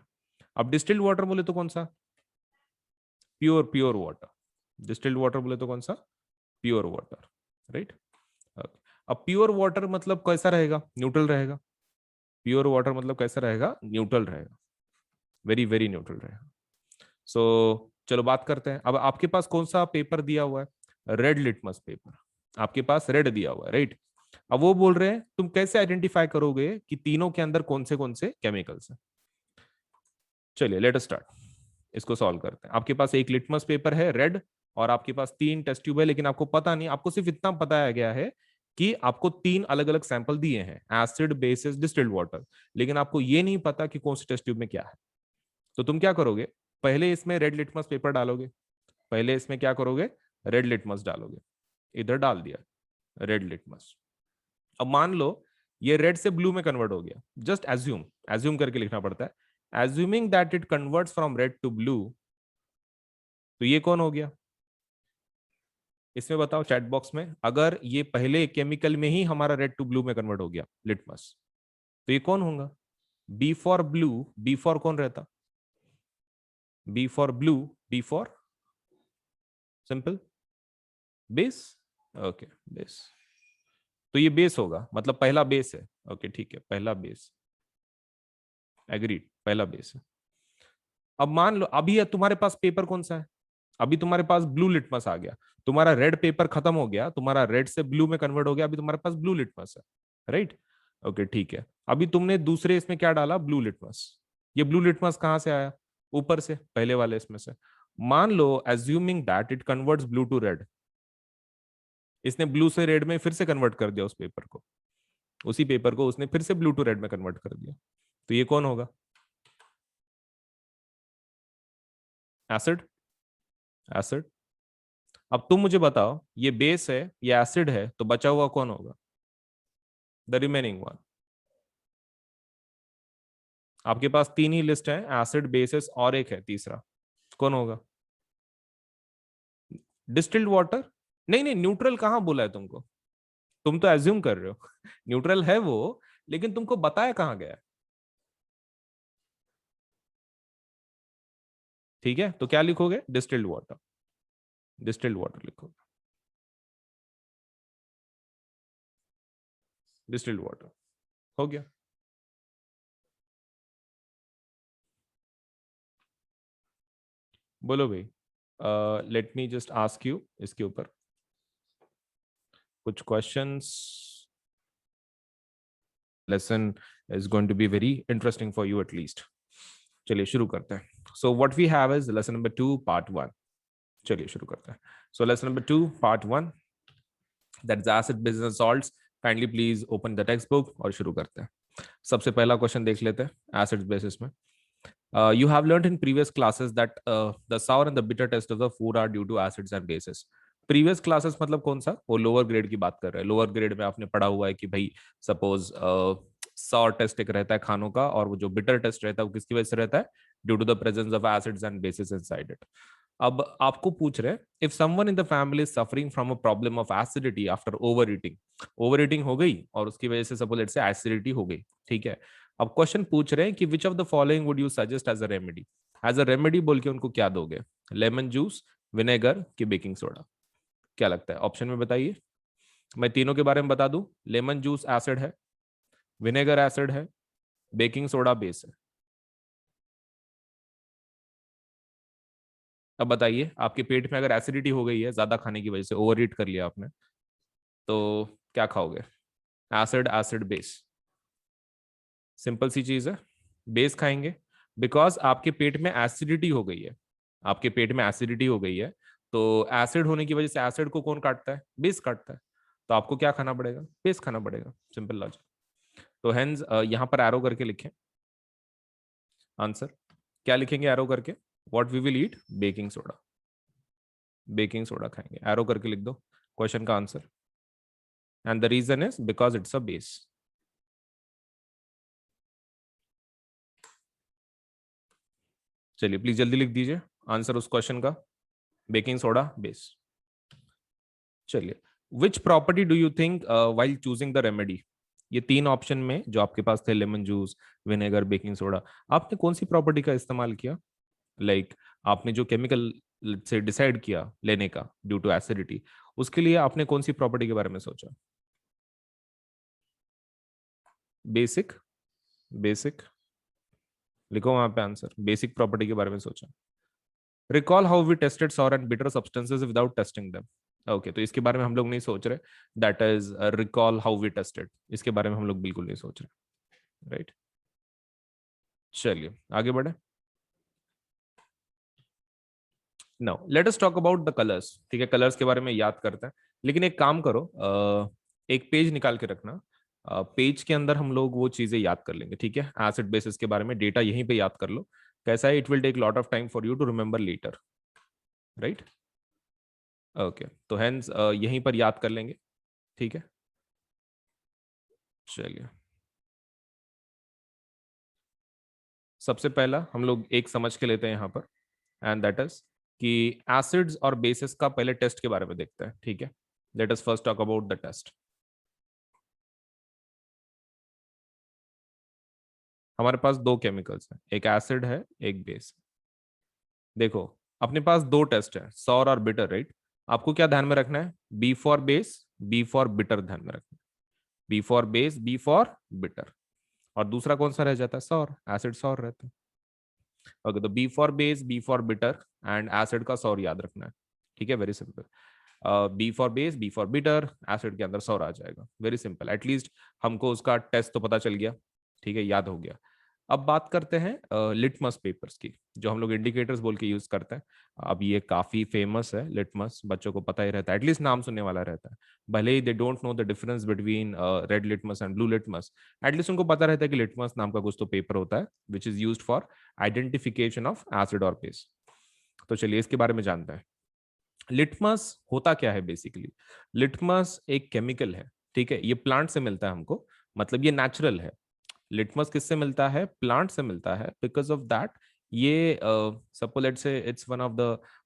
अब डिस्टिल्ड वाटर बोले तो कौन सा? Pure, pure water. Distilled water बोले तो कौन सा? Pure water, right. अब प्योर वाटर मतलब कैसा रहेगा? न्यूट्रल रहेगा। प्योर वाटर मतलब कैसा रहेगा? न्यूट्रल रहेगा, वेरी वेरी न्यूट्रल रहेगा। सो चलो बात करते हैं, अब आपके पास कौन सा पेपर दिया हुआ है? Red litmus paper. आपके पास रेड दिया हुआ है, राइट। अब वो बोल रहे हैं तुम कैसे आइडेंटिफाई करोगे कि तीनों के अंदर कौन से केमिकल्स हैं। चलिए लेट अस स्टार्ट, इसको सॉल्व करते हैं। आपके पास एक लिटमस पेपर है रेड, और आपके पास 3 टेस्ट ट्यूब है, लेकिन आपको पता नहीं, आपको सिर्फ इतना बताया गया है कि आपको 3 अलग अलग सैंपल दिए हैं, एसिड, बेसिस, डिस्टिल्ड वाटर, लेकिन आपको ये नहीं पता कि कौन सी टेस्ट ट्यूब में क्या है। तो तुम क्या करोगे, पहले इसमें रेड लिटमस पेपर डालोगे, पहले इसमें क्या करोगे, रेड लिटमस डालोगे, इधर डाल दिया रेड लिटमस। अब मान लो ये रेड से ब्लू में कन्वर्ट हो गया, जस्ट एज्यूम, एज्यूम करके लिखना पड़ता है, assuming that it converts from red to blue, तो ये कौन हो गया, इसमें बताओ चैट बॉक्स में, अगर ये पहले केमिकल में ही हमारा रेड टू ब्लू में कन्वर्ट हो गया लिटमस, तो ये कौन होगा, B for blue, B for कौन रहता, B for blue, B for simple base, okay base, तो ये बेस होगा, मतलब पहला बेस है, ओके ठीक है, पहला बेस, एग्रीड, पहला बेस है। अब मान लो अभी तुम्हारे पास पेपर कौन सा है, अभी तुम्हारे पास ब्लू लिटमस आ गया, तुम्हारा रेड पेपर खत्म हो गया, तुम्हारा रेड से ब्लू में कन्वर्ट हो गया, अभी तुम्हारे पास ब्लू लिटमस है, राइट, ओके ठीक है। अभी तुमने दूसरे इसमें क्या डाला, ब्लू लिटमस, ये ब्लू लिटमस कहां से आया, ऊपर से, पहले वाले इसमें से। मान लो assuming that it converts blue to red, इसने ब्लू से रेड में फिर से कन्वर्ट कर दिया उस पेपर को, उसी पेपर को उसने फिर से ब्लू टू रेड में कन्वर्ट कर दिया, तो ये कौन होगा, एसिड, एसिड। अब तुम मुझे बताओ ये बेस है, ये एसिड है, तो बचा हुआ कौन होगा, द रिमेनिंग वन। आपके पास 3 ही लिस्ट है, एसिड, बेसिस और एक है तीसरा, कौन होगा, डिस्टिल्ड वाटर। नहीं नहीं, न्यूट्रल कहां बोला है तुमको, तुम तो एज्यूम कर रहे हो न्यूट्रल है वो, लेकिन तुमको बताया कहां गया है? ठीक है, तो क्या लिखोगे, डिस्टिल्ड वाटर, डिस्टिल्ड वाटर लिखोगे, डिस्टिल्ड वाटर, हो गया। बोलो भाई, let me just ask you इसके ऊपर कुछ questions, lesson is going to be very interesting for you at least. चलिए शुरू करते हैं। So what we have is lesson number 2 part 1। चलिए शुरू करते हैं। So lesson number 2 part 1, that is acid business salts. Kindly please open the textbook और शुरू करते हैं। सबसे पहला क्वेश्चन देख लेते हैं एसिड बेसिस में। You have learned in previous classes that the sour and the bitter taste of the food are due to acids and bases. Previous classes मतलब कौन सा, वो लोअर ग्रेड की बात कर रहे हैं। लोअर ग्रेड में आपने पढ़ा हुआ है कि भाई सपोज सॉर टेस्ट एक रहता है खानों का, और वो जो बिटर टेस्ट रहता है वो किसकी वजह से रहता है, due to the presence of acids and bases inside it. अब आपको पूछ रहे हैं if someone in the family is suffering from a problem of acidity after over eating, over eating हो गई और उसकी वजह से सपोज इट्स एसिडिटी हो गई, ठीक है। अब क्वेश्चन पूछ रहे हैं कि which of the following would you suggest as a remedy, as a remedy बोल के उनको क्या दोगे, लेमन जूस, विनेगर की बेकिंग सोडा, क्या लगता है, ऑप्शन में बताइए। मैं तीनों के बारे में बता दूं, लेमन जूस एसिड है, विनेगर एसिड है, बेकिंग सोडा बेस है। अब बताइए आपके पेट में अगर एसिडिटी हो गई है ज्यादा खाने की वजह से, ओवर ईट कर लिया आपने, तो क्या खाओगे, एसिड, एसिड, बेस, सिंपल सी चीज है, बेस खाएंगे। बिकॉज आपके पेट में एसिडिटी हो गई है, आपके पेट में एसिडिटी हो गई है, तो एसिड होने की वजह से एसिड को कौन काटता है, बेस काटता है, तो आपको क्या खाना पड़ेगा, बेस खाना पड़ेगा, सिंपल लॉजिक। तो हेंस यहां पर एरो करके लिखें आंसर, क्या लिखेंगे एरो करके, what we will eat, baking soda, baking soda खाएंगे, एरो करके लिख दो क्वेश्चन का answer, and the reason is because it's a base. चलिए प्लीज जल्दी लिख दीजिए आंसर उस क्वेश्चन का, बेकिंग सोडा बेस। चलिए, which property do you think while choosing the remedy, ये 3 ऑप्शन में जो आपके पास थे, lemon juice, vinegar, baking soda, आपने कौन सी प्रॉपर्टी का इस्तेमाल किया, लाइक आपने जो केमिकल से डिसाइड किया लेने का ड्यू टू एसिडिटी, उसके लिए आपने कौन सी प्रॉपर्टी के बारे में सोचा, बेसिक, बेसिक लिखो वहां पे आंसर, बेसिक प्रॉपर्टी के बारे में सोचा। Recall how we tested sour and bitter substances without testing them, okay, तो इसके बारे में हम लोग नहीं सोच रहे, that is recall how we tested, इसके बारे में हम लोग बिल्कुल नहीं सोच रहे, राइट। चलिए आगे बढ़े। Now let us talk about the colours. ठीक है, कलर्स के बारे में याद करते हैं, लेकिन एक काम करो, एक पेज निकाल के रखना। पेज के अंदर हम लोग वो चीजें याद कर लेंगे, ठीक है, एसिड बेसिस के बारे में डेटा यहीं पे याद कर लो। कैसा है, it will take lot of time for you to remember later, right. Okay, तो हेंस यहीं पर याद कर लेंगे, ठीक है। चलिए, सबसे पहला हम लोग एक समझ के लेते हैं यहाँ पर, एंड दैट इज कि एसिड्स और बेसिस का पहले टेस्ट के बारे में देखते हैं, ठीक है। Let us first talk about the test. हमारे पास दो केमिकल्स हैं, एक एसिड है एक बेस। देखो, अपने पास दो टेस्ट है, सॉर और बिटर, राइट। आपको क्या ध्यान में रखना है, B for base, B for bitter ध्यान में रखना है। B for base, B for bitter. और दूसरा कौन सा रह जाता है, सॉर, एसिड सॉर रहता है। ओके, तो B for base, B for bitter and acid का सॉर याद रखना है, ठीक है, very simple. B for base, B for bitter, acid के अंदर सॉर आ जाएगा, वेरी सिंपल। एटलीस्ट हमको उसका टेस्ट तो पता चल गया, ठीक है, याद हो गया। अब बात करते हैं लिटमस पेपर्स की, जो हम लोग इंडिकेटर्स बोल के यूज करते हैं। अब ये काफी फेमस है, लिटमस बच्चों को पता ही रहता है, एटलीस्ट नाम सुनने वाला रहता है। भले ही they don't know the difference between red litmus and blue litmus, at least उनको पता रहता है कि लिटमस नाम का कुछ तो पेपर होता है which is used for identification of acid और बेस। तो चलिए इसके बारे में जानते हैं। लिटमस होता क्या है बेसिकली। लिटमस एक केमिकल है, ठीक है, ये प्लांट से मिलता है हमको, मतलब ये नेचुरल है। लिटमस किससे मिलता है, प्लांट से मिलता है, बिकॉज ऑफ दैट ये सपोज लेट्स से it's one of the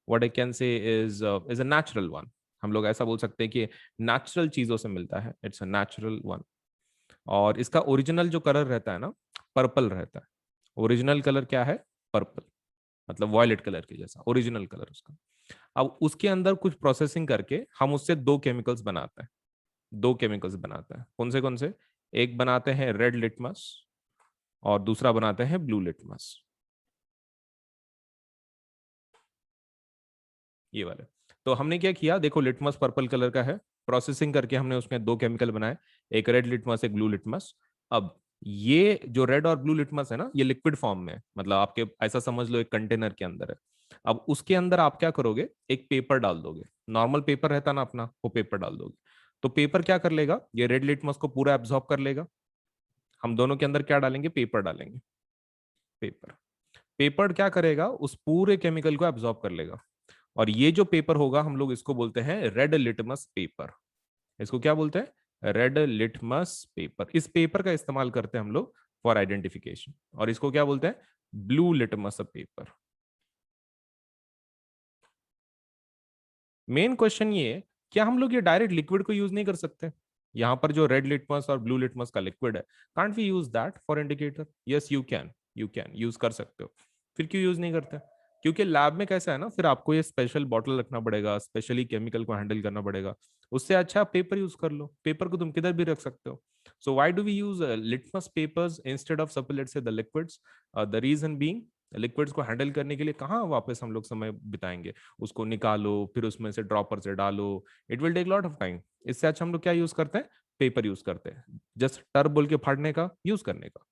what I can say is a natural one. हम लोग ऐसा बोल सकते हैं कि नेचुरल चीजों से मिलता है, इट्स अ नेचुरल वन। और इसका ओरिजिनल जो कलर रहता है ना, पर्पल रहता है। ओरिजिनल कलर क्या है, पर्पल, मतलब वॉयलेट कलर के जैसा ओरिजिनल कलर उसका। अब उसके अंदर कुछ प्रोसेसिंग करके हम उससे दो केमिकल्स बनाते हैं। दो केमिकल्स बनाते हैं, कौन से, एक बनाते हैं रेड लिटमस और दूसरा बनाते हैं ब्लू लिटमस, ये वाले। तो हमने क्या किया, देखो लिटमस पर्पल कलर का है, प्रोसेसिंग करके हमने उसमें दो केमिकल बनाए, एक रेड लिटमस एक ब्लू लिटमस। अब ये जो रेड और ब्लू लिटमस है ना, ये लिक्विड फॉर्म में है, मतलब आपके ऐसा समझ लो एक कंटेनर के अंदर है। अब उसके अंदर आप क्या करोगे, एक पेपर डाल दोगे, नॉर्मल पेपर रहता ना अपना, वो पेपर डाल दोगे। तो पेपर क्या कर लेगा, ये रेड लिटमस को पूरा एब्जॉर्ब कर लेगा। हम दोनों के अंदर क्या डालेंगे, पेपर डालेंगे, पेपर। पेपर क्या करेगा, उस पूरे केमिकल को एब्जॉर्ब कर लेगा। और ये जो पेपर होगा हम लोग इसको बोलते हैं रेड लिटमस पेपर। इसको क्या बोलते हैं, रेड लिटमस पेपर। इस पेपर का इस्तेमाल करते हैं हम लोग फॉर आइडेंटिफिकेशन। और इसको क्या बोलते हैं, blue litmus paper. Main question ये है, क्या हम लोग ये डायरेक्ट लिक्विड को यूज नहीं कर सकते। यहाँ पर जो रेड लिटमस और ब्लू लिटमस का लिक्विड है, can't we use that for indicator. Yes you can, you can use कर सकते हो। फिर क्यों यूज नहीं करते, क्योंकि लैब में कैसा है ना, फिर आपको ये स्पेशल बॉटल रखना पड़ेगा, स्पेशली केमिकल को हैंडल करना पड़ेगा। उससे अच्छा पेपर यूज कर लो, पेपर को तुम किधर भी रख सकते हो। So why do we use litmus papers instead of suppose let's say the liquids. The reason being, liquids को हैंडल करने के लिए कहाँ वापस हम लोग समय बिताएंगे, उसको निकालो फिर उसमें से ड्रॉपर से डालो, it will take lot of time. इससे अच्छा हम लोग क्या यूज करते हैं, पेपर यूज करते हैं, जस्ट टर बोल के फाड़ने का, यूज करने का।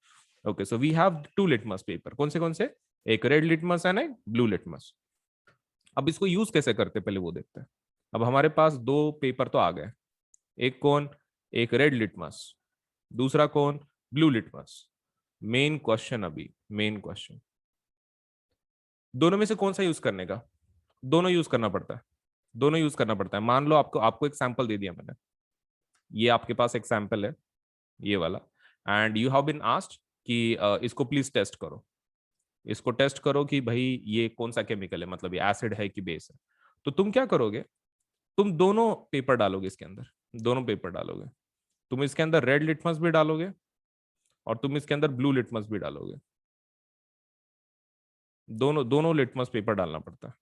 Okay, so we have two litmus paper, कौन से, एक रेड लिटमस एंड एक ब्लू लिटमस। अब इसको यूज कैसे करते हैं पहले वो देखते हैं। अब हमारे पास दो पेपर तो आ गए, एक कौन, एक रेड लिटमस, दूसरा कौन, ब्लू लिटमस। मेन क्वेश्चन, अभी मेन क्वेश्चन, दोनों में से कौन सा यूज करने का। दोनों यूज करना पड़ता है, दोनों यूज करना पड़ता है। मान लो आपको आपको एक सैंपल दे दिया मैंने, ये आपके पास एक सैंपल है, ये वाला, and you have been asked कि इसको प्लीज टेस्ट करो। इसको टेस्ट करो कि भाई ये कौन सा केमिकल है, मतलब ये एसिड है कि बेस है। तो तुम क्या करोगे, तुम दोनों पेपर डालोगे इसके अंदर, दोनों पेपर डालोगे। तुम इसके अंदर रेड लिटमस भी डालोगे और तुम इसके अंदर ब्लू लिटमस भी डालोगे। दोनों दोनों लिटमस पेपर डालना पड़ता है।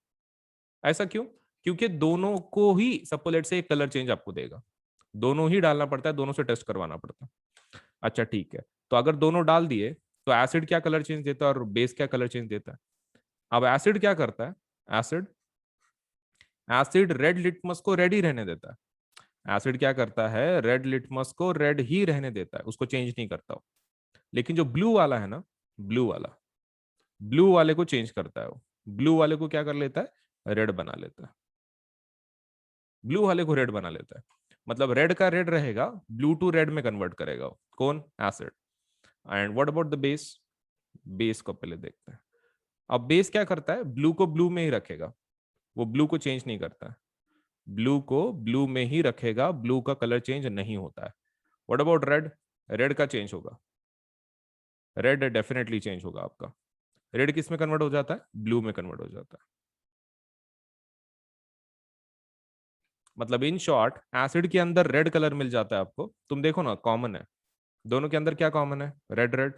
ऐसा क्यों, क्योंकि दोनों को ही सपोलेट से एक कलर चेंज आपको देगा, दोनों ही डालना पड़ता है, दोनों से टेस्ट करवाना पड़ता है। अच्छा ठीक है, तो अगर दोनों डाल दिए तो एसिड क्या कलर चेंज देता है और बेस क्या कलर चेंज देता है। अब एसिड क्या करता है, एसिड एसिड रेड लिटमस को रेड ही रहने देता है। एसिड क्या करता है, रेड लिटमस को रेड ही रहने देता है, उसको चेंज नहीं करता वो। लेकिन जो ब्लू वाला है ना, ब्लू वाला, ब्लू वाले को चेंज करता है वो। ब्लू वाले को क्या कर लेता है, रेड बना लेता है। ब्लू वाले को रेड बना लेता है, मतलब रेड का रेड रहेगा, ब्लू टू रेड में कन्वर्ट करेगा वो। कौन, acid. And what about the base, base को पहले देखते हैं। अब बेस क्या करता है, ब्लू को ब्लू में ही रखेगा, वो ब्लू को चेंज नहीं करता है। ब्लू को ब्लू में ही रखेगा, ब्लू का कलर चेंज नहीं होता है। व्हाट अबाउट रेड, रेड का चेंज होगा, रेड डेफिनेटली चेंज होगा आपका। रेड किस में कन्वर्ट हो जाता है, ब्लू में कन्वर्ट हो जाता है। मतलब इन शॉर्ट, एसिड के अंदर रेड कलर मिल जाता है आपको, तुम देखो ना, कॉमन है दोनों के अंदर, क्या कॉमन है, रेड रेड।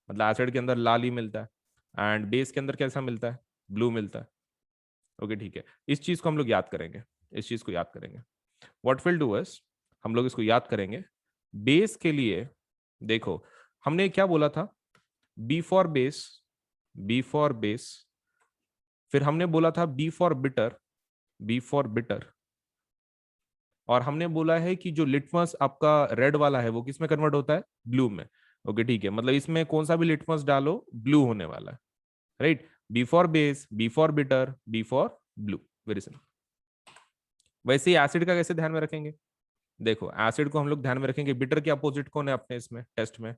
मतलब एसिड के अंदर लाल ही मिलता है, एंड बेस के अंदर कैसा मिलता है, ब्लू मिलता है। ओके ठीक है, इस चीज को हम लोग याद करेंगे, इस चीज को याद करेंगे। व्हाट विल डू इज, हम लोग इसको याद करेंगे। बेस के लिए देखो, हमने क्या बोला था, B for base, B for base. फिर हमने बोला था B for bitter, B for bitter. और हमने बोला है कि जो लिटमस आपका रेड वाला है वो किस में कन्वर्ट होता है, ब्लू में। ओके ठीक है, मतलब इसमें कौन सा भी लिटमस डालो ब्लू होने वाला है, right. B for base, B for bitter, B for blue, very simple. वैसे ही एसिड का कैसे ध्यान में रखेंगे, देखो एसिड को हम लोग ध्यान में रखेंगे, बिटर के अपोजिट कौन है अपने इसमें टेस्ट में,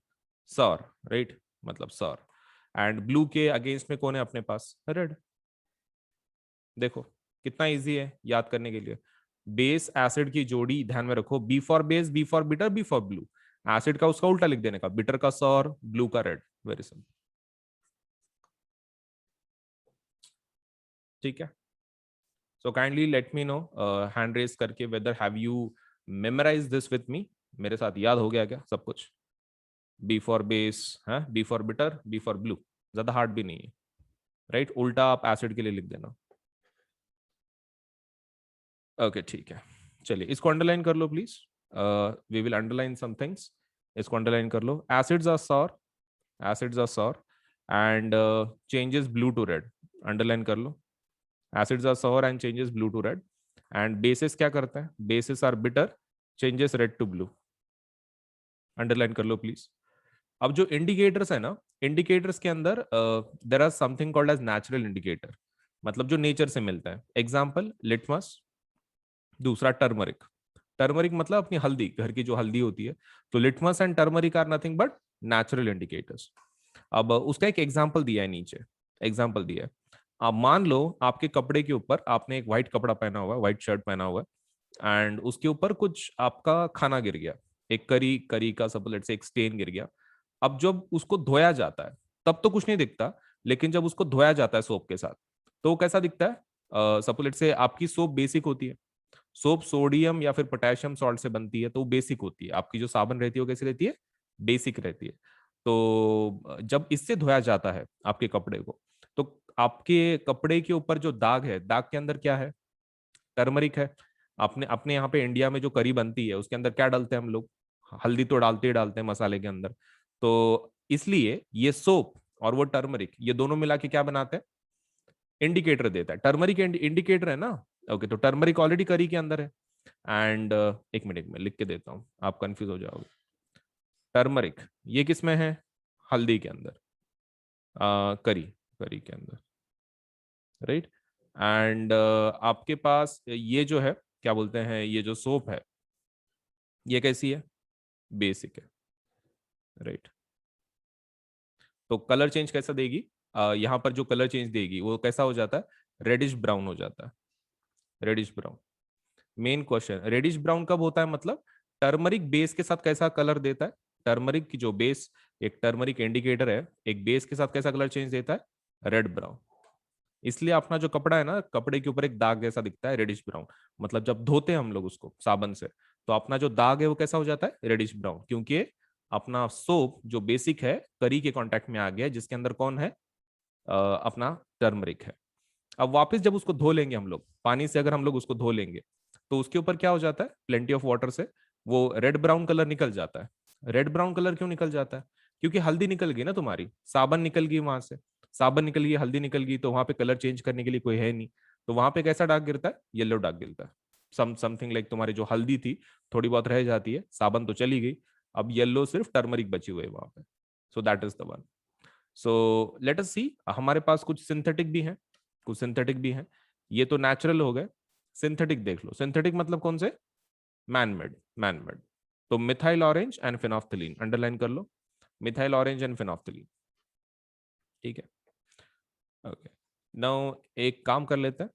सॉर, राइट, मतलब सॉर। एंड ब्लू के अगेंस्ट में कौन है अपने पास, रेड। देखो कितना इजी है याद करने के लिए। बेस एसिड की जोड़ी ध्यान में रखो, B for base, B for bitter, B for blue. Acid का उसका उल्टा लिख देने का, बिटर का सॉर, ब्लू का रेड, वेरी सिंपल। ठीक है, so kindly let me know hand raise करके whether have you memorise this with me. मेरे साथ याद हो गया क्या सब कुछ, बी फॉर बेस है, B for bitter, B for blue, ज्यादा हार्ड भी नहीं है, राइट। उल्टा आप एसिड के लिए लिख देना। ओके ठीक है, चलिए इसको अंडरलाइन कर लो please. We will underline some things, इसको अंडरलाइन कर लो। Acids are sour, acids are sour and changes blue to red, underline कर लो। Acids are sour and changes blue to red. And bases क्या करता है, bases are bitter, changes red to blue, underline कर लो please. अब जो indicators है ना, इंडिकेटर्स के अंदर there are something called as natural indicator, मतलब जो नेचर से मिलता है। एग्जाम्पल लिटमस, दूसरा टर्मरिक। टर्मरिक मतलब अपनी हल्दी, घर की जो हल्दी होती है। तो litmus and turmeric are nothing but natural indicators. अब उसका एक एग्जाम्पल दिया है नीचे, एग्जाम्पल दिया है। आप मान लो आपके कपड़े के ऊपर आपने एक व्हाइट कपड़ा पहना हुआ है, व्हाइट शर्ट पहना हुआ है, एंड उसके ऊपर कुछ आपका खाना गिर गया, एक करी, करी का सपोज से एक स्टेन गिर गया। अब जब उसको धोया जाता है तब तो कुछ नहीं दिखता, लेकिन जब उसको धोया जाता है सोप के साथ तो वो कैसा दिखता है। सपोज से आपकी सोप बेसिक होती है, सोप सोडियम या फिर पोटेशियम सॉल्ट से बनती है, तो वो बेसिक होती है। आपकी जो साबुन रहती है वो कैसी रहती है, बेसिक रहती है। तो जब इससे धोया जाता है आपके कपड़े को, तो आपके कपड़े के ऊपर जो दाग है, दाग के अंदर क्या है, टर्मरिक है। अपने अपने यहाँ पे इंडिया में जो करी बनती है उसके अंदर क्या डालते हैं हम लोग, हल्दी तो डालते ही डालते हैं मसाले के अंदर। तो इसलिए ये सोप और वो टर्मरिक, ये दोनों मिला के क्या बनाते हैं, इंडिकेटर देता है। टर्मरिक इंडिकेटर है ना। ओके, तो टर्मरिक ऑलरेडी करी के अंदर है। एंड एक मिनट में लिख के देता हूँ, आप कंफ्यूज हो जाओगे। टर्मरिक ये किस में है, हल्दी के अंदर, करी, करी के अंदर, राइट। एंड आपके पास ये जो है, क्या बोलते हैं, ये जो सोप है ये कैसी है, बेसिक है, राइट। तो कलर चेंज कैसा देगी, यहाँ पर जो कलर चेंज देगी वो कैसा हो जाता है, रेडिश ब्राउन हो जाता है, reddish brown. Main question, reddish brown कब होता है, मतलब टर्मरिक बेस के साथ कैसा कलर देता है, टर्मरिक की जो बेस, एक टर्मरिक इंडिकेटर है, एक बेस के साथ कैसा कलर चेंज देता है, रेड ब्राउन। इसलिए अपना जो कपड़ा है ना, कपड़े के ऊपर एक दाग जैसा दिखता है, रेडिश ब्राउन। मतलब जब धोते हैं हम लोग उसको साबन से, तो अपना जो दाग है वो कैसा हो जाता है, रेडिश ब्राउन, क्योंकि अपना सोप जो बेसिक है करी के कांटेक्ट में आ गया, जिसके अंदर कौन है, अपना टर्मरिक है। अब वापस जब उसको धो लेंगे हम लोग पानी से, अगर हम लोग उसको धो लेंगे तो उसके ऊपर क्या हो जाता है, प्लेंटी ऑफ वाटर से वो रेड ब्राउन कलर निकल जाता है। रेड ब्राउन कलर क्यों निकल जाता है, क्योंकि हल्दी निकल गई ना तुम्हारी, साबन निकल गई वहां से, साबन निकल गई, हल्दी निकल गई, तो वहां पे कलर चेंज करने के लिए कोई है नहीं। तो वहां पे कैसा डार्क गिरता है? येलो डार्क गिरता है। समथिंग लाइक तुम्हारी जो हल्दी थी थोड़ी बहुत रह जाती है, साबन तो चली गई, अब येलो सिर्फ टर्मरिक बची हुई है वहां पे। So that is the one. So let us see, हमारे पास कुछ सिंथेटिक भी हैं, कुछ सिंथेटिक भी हैं। ये तो नेचुरल हो गए। सिंथेटिक देख लो। सिंथेटिक मतलब कौन से? Manmade, manmade. तो मिथाइल ऑरेंज एंड फिनोफ्थिलीन अंडरलाइन कर लो। मिथाइल ऑरेंज एंड फिनोफ्थिलीन, ठीक है। ओके, नाउ एक काम कर लेते हैं।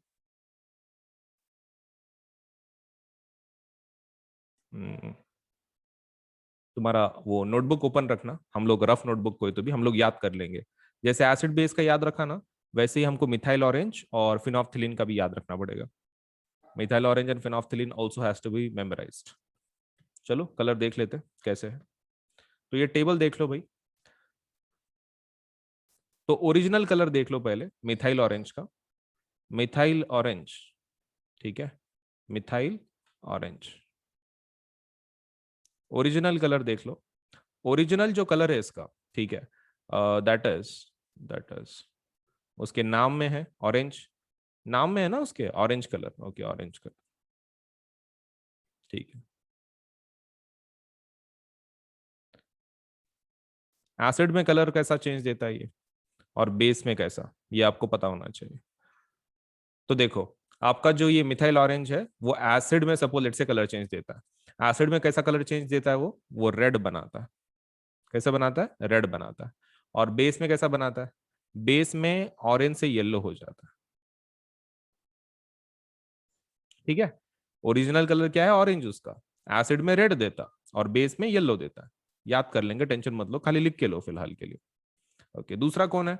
तुम्हारा वो नोटबुक ओपन रखना, हम लोग रफ नोटबुक कोई तो भी हम लोग याद कर लेंगे। जैसे एसिड बेस का याद रखा ना, वैसे ही हमको मिथाइल ऑरेंज और फिनोफ्थिलीन का भी याद रखना पड़ेगा। Methyl orange and phenolphthalein also has to be memorised. चलो कलर देख लेते हैं कैसे है। तो ये टेबल देख लो भाई। तो ओरिजिनल कलर देख लो पहले मिथाइल ऑरेंज का। मिथाइल ऑरेंज, ठीक है, मिथाइल ऑरेंज। ओरिजिनल कलर देख लो। ओरिजिनल जो कलर है इसका, ठीक है, दैट इज उसके नाम में है ऑरेंज। नाम में है ना उसके orange colour, okay orange colour, ठीक है। एसिड में कलर कैसा चेंज देता है ये, और बेस में कैसा, ये आपको पता होना चाहिए। तो देखो, आपका जो ये मिथाइल ऑरेंज है वो एसिड में सपोज लेट से कलर चेंज देता है। एसिड में कैसा कलर चेंज देता है? वो रेड बनाता है। कैसा बनाता है? रेड बनाता है। और बेस में कैसा बनाता है? बेस में ऑरेंज से येलो हो जाता है, ठीक है। ओरिजिनल कलर क्या है? ऑरेंज उसका। एसिड में रेड देता और बेस में येलो देता है। याद कर लेंगे, टेंशन मत लो, खाली लिख के लो फिलहाल के लिए। ओके, दूसरा कौन है?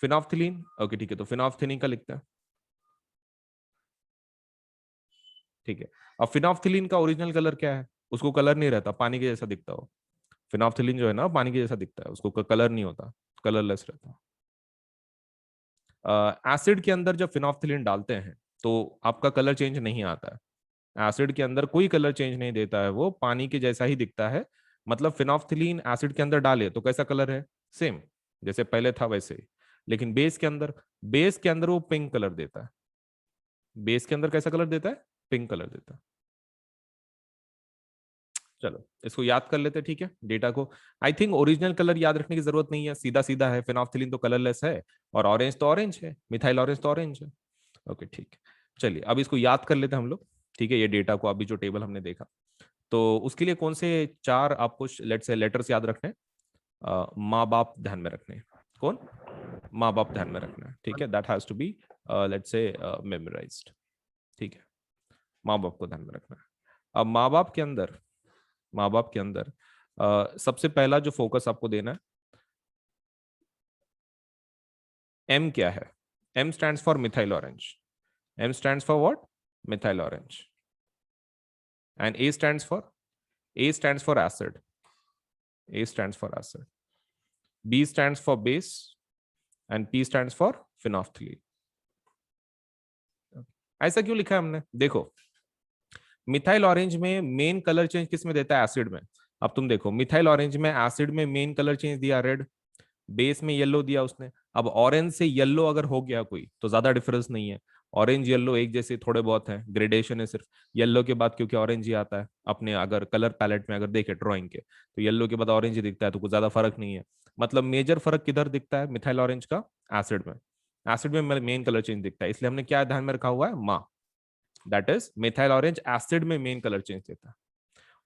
फिनोफ्थिलीन। ओके ठीक है, तो फिनोफ्थिलीन का लिखते हैं, ठीक है। अब फिनोफ्थिलीन का ओरिजिनल कलर क्या है? उसको कलर नहीं रहता, पानी के जैसा दिखता हो। फिनोफ्थिलीन जो है ना पानी के जैसा दिखता है, उसको कलर नहीं होता, कलरलेस रहता। एसिड के अंदर जब फिनोफ्थिलीन डालते हैं तो आपका कलर चेंज नहीं आता है। एसिड के अंदर कोई कलर चेंज नहीं देता है, वो पानी के जैसा ही दिखता है। मतलब फिनोफ्थिलीन एसिड के अंदर डाले तो कैसा कलर है? सेम, जैसे पहले था वैसे ही। लेकिन बेस के अंदर वो पिंक कलर देता है। बेस के अंदर कैसा कलर देता है? पिंक कलर देता है। चलो इसको याद कर लेते हैं, ठीक है, डेटा को। आई थिंक ओरिजिनल कलर याद रखने की जरूरत नहीं है, सीधा सीधा है। फिनोफ्थिलीन तो कलरलेस है, और ऑरेंज तो ऑरेंज है, मिथाइल ऑरेंज तो ऑरेंज है। ओके ठीक है, चलिए अब इसको याद कर लेते हैं हम लोग, ठीक है। ये डेटा को, अभी जो टेबल हमने देखा, तो उसके लिए कौन से चार आपको लेट से लेटर्स याद रखने हैं? माँ बाप ध्यान में रखने हैं। कौन? माँ बाप ध्यान में रखना है, ठीक है। That has to be let's say memorized, ठीक है। माँ बाप को ध्यान में रखना है। अब माँ बाप के अंदर सबसे पहला जो फोकस आपको देना है, एम क्या है? M stands for methyl orange. M stands for what? Methyl orange. And A stands for acid. A stands for acid. B stands for base. And P stands for phenolphthalein. ऐसा क्यों लिखा है हमने? देखो, मिथाइल ऑरेंज में main colour change किस में देता है? एसिड में। अब तुम देखो, मिथाइल ऑरेंज में एसिड में मेन कलर चेंज दिया रेड, बेस में येलो दिया उसने। अब ऑरेंज से येलो अगर हो गया कोई तो ज्यादा डिफरेंस नहीं है। ऑरेंज येलो एक जैसे थोड़े बहुत है, ग्रेडेशन है सिर्फ येलो के बाद, क्योंकि ऑरेंज ही आता है अपने अगर कलर पैलेट में अगर देखे ड्राइंग के, तो येलो के बाद ऑरेंज ही दिखता है, तो कुछ ज्यादा फर्क नहीं है। मतलब मेजर फर्क किधर दिखता है मिथाइल ऑरेंज का? एसिड में। एसिड में मेन कलर चेंज दिखता है, इसलिए हमने क्या ध्यान में रखा हुआ है? माँ। That is methyl orange acid में मेन कलर चेंज देता है।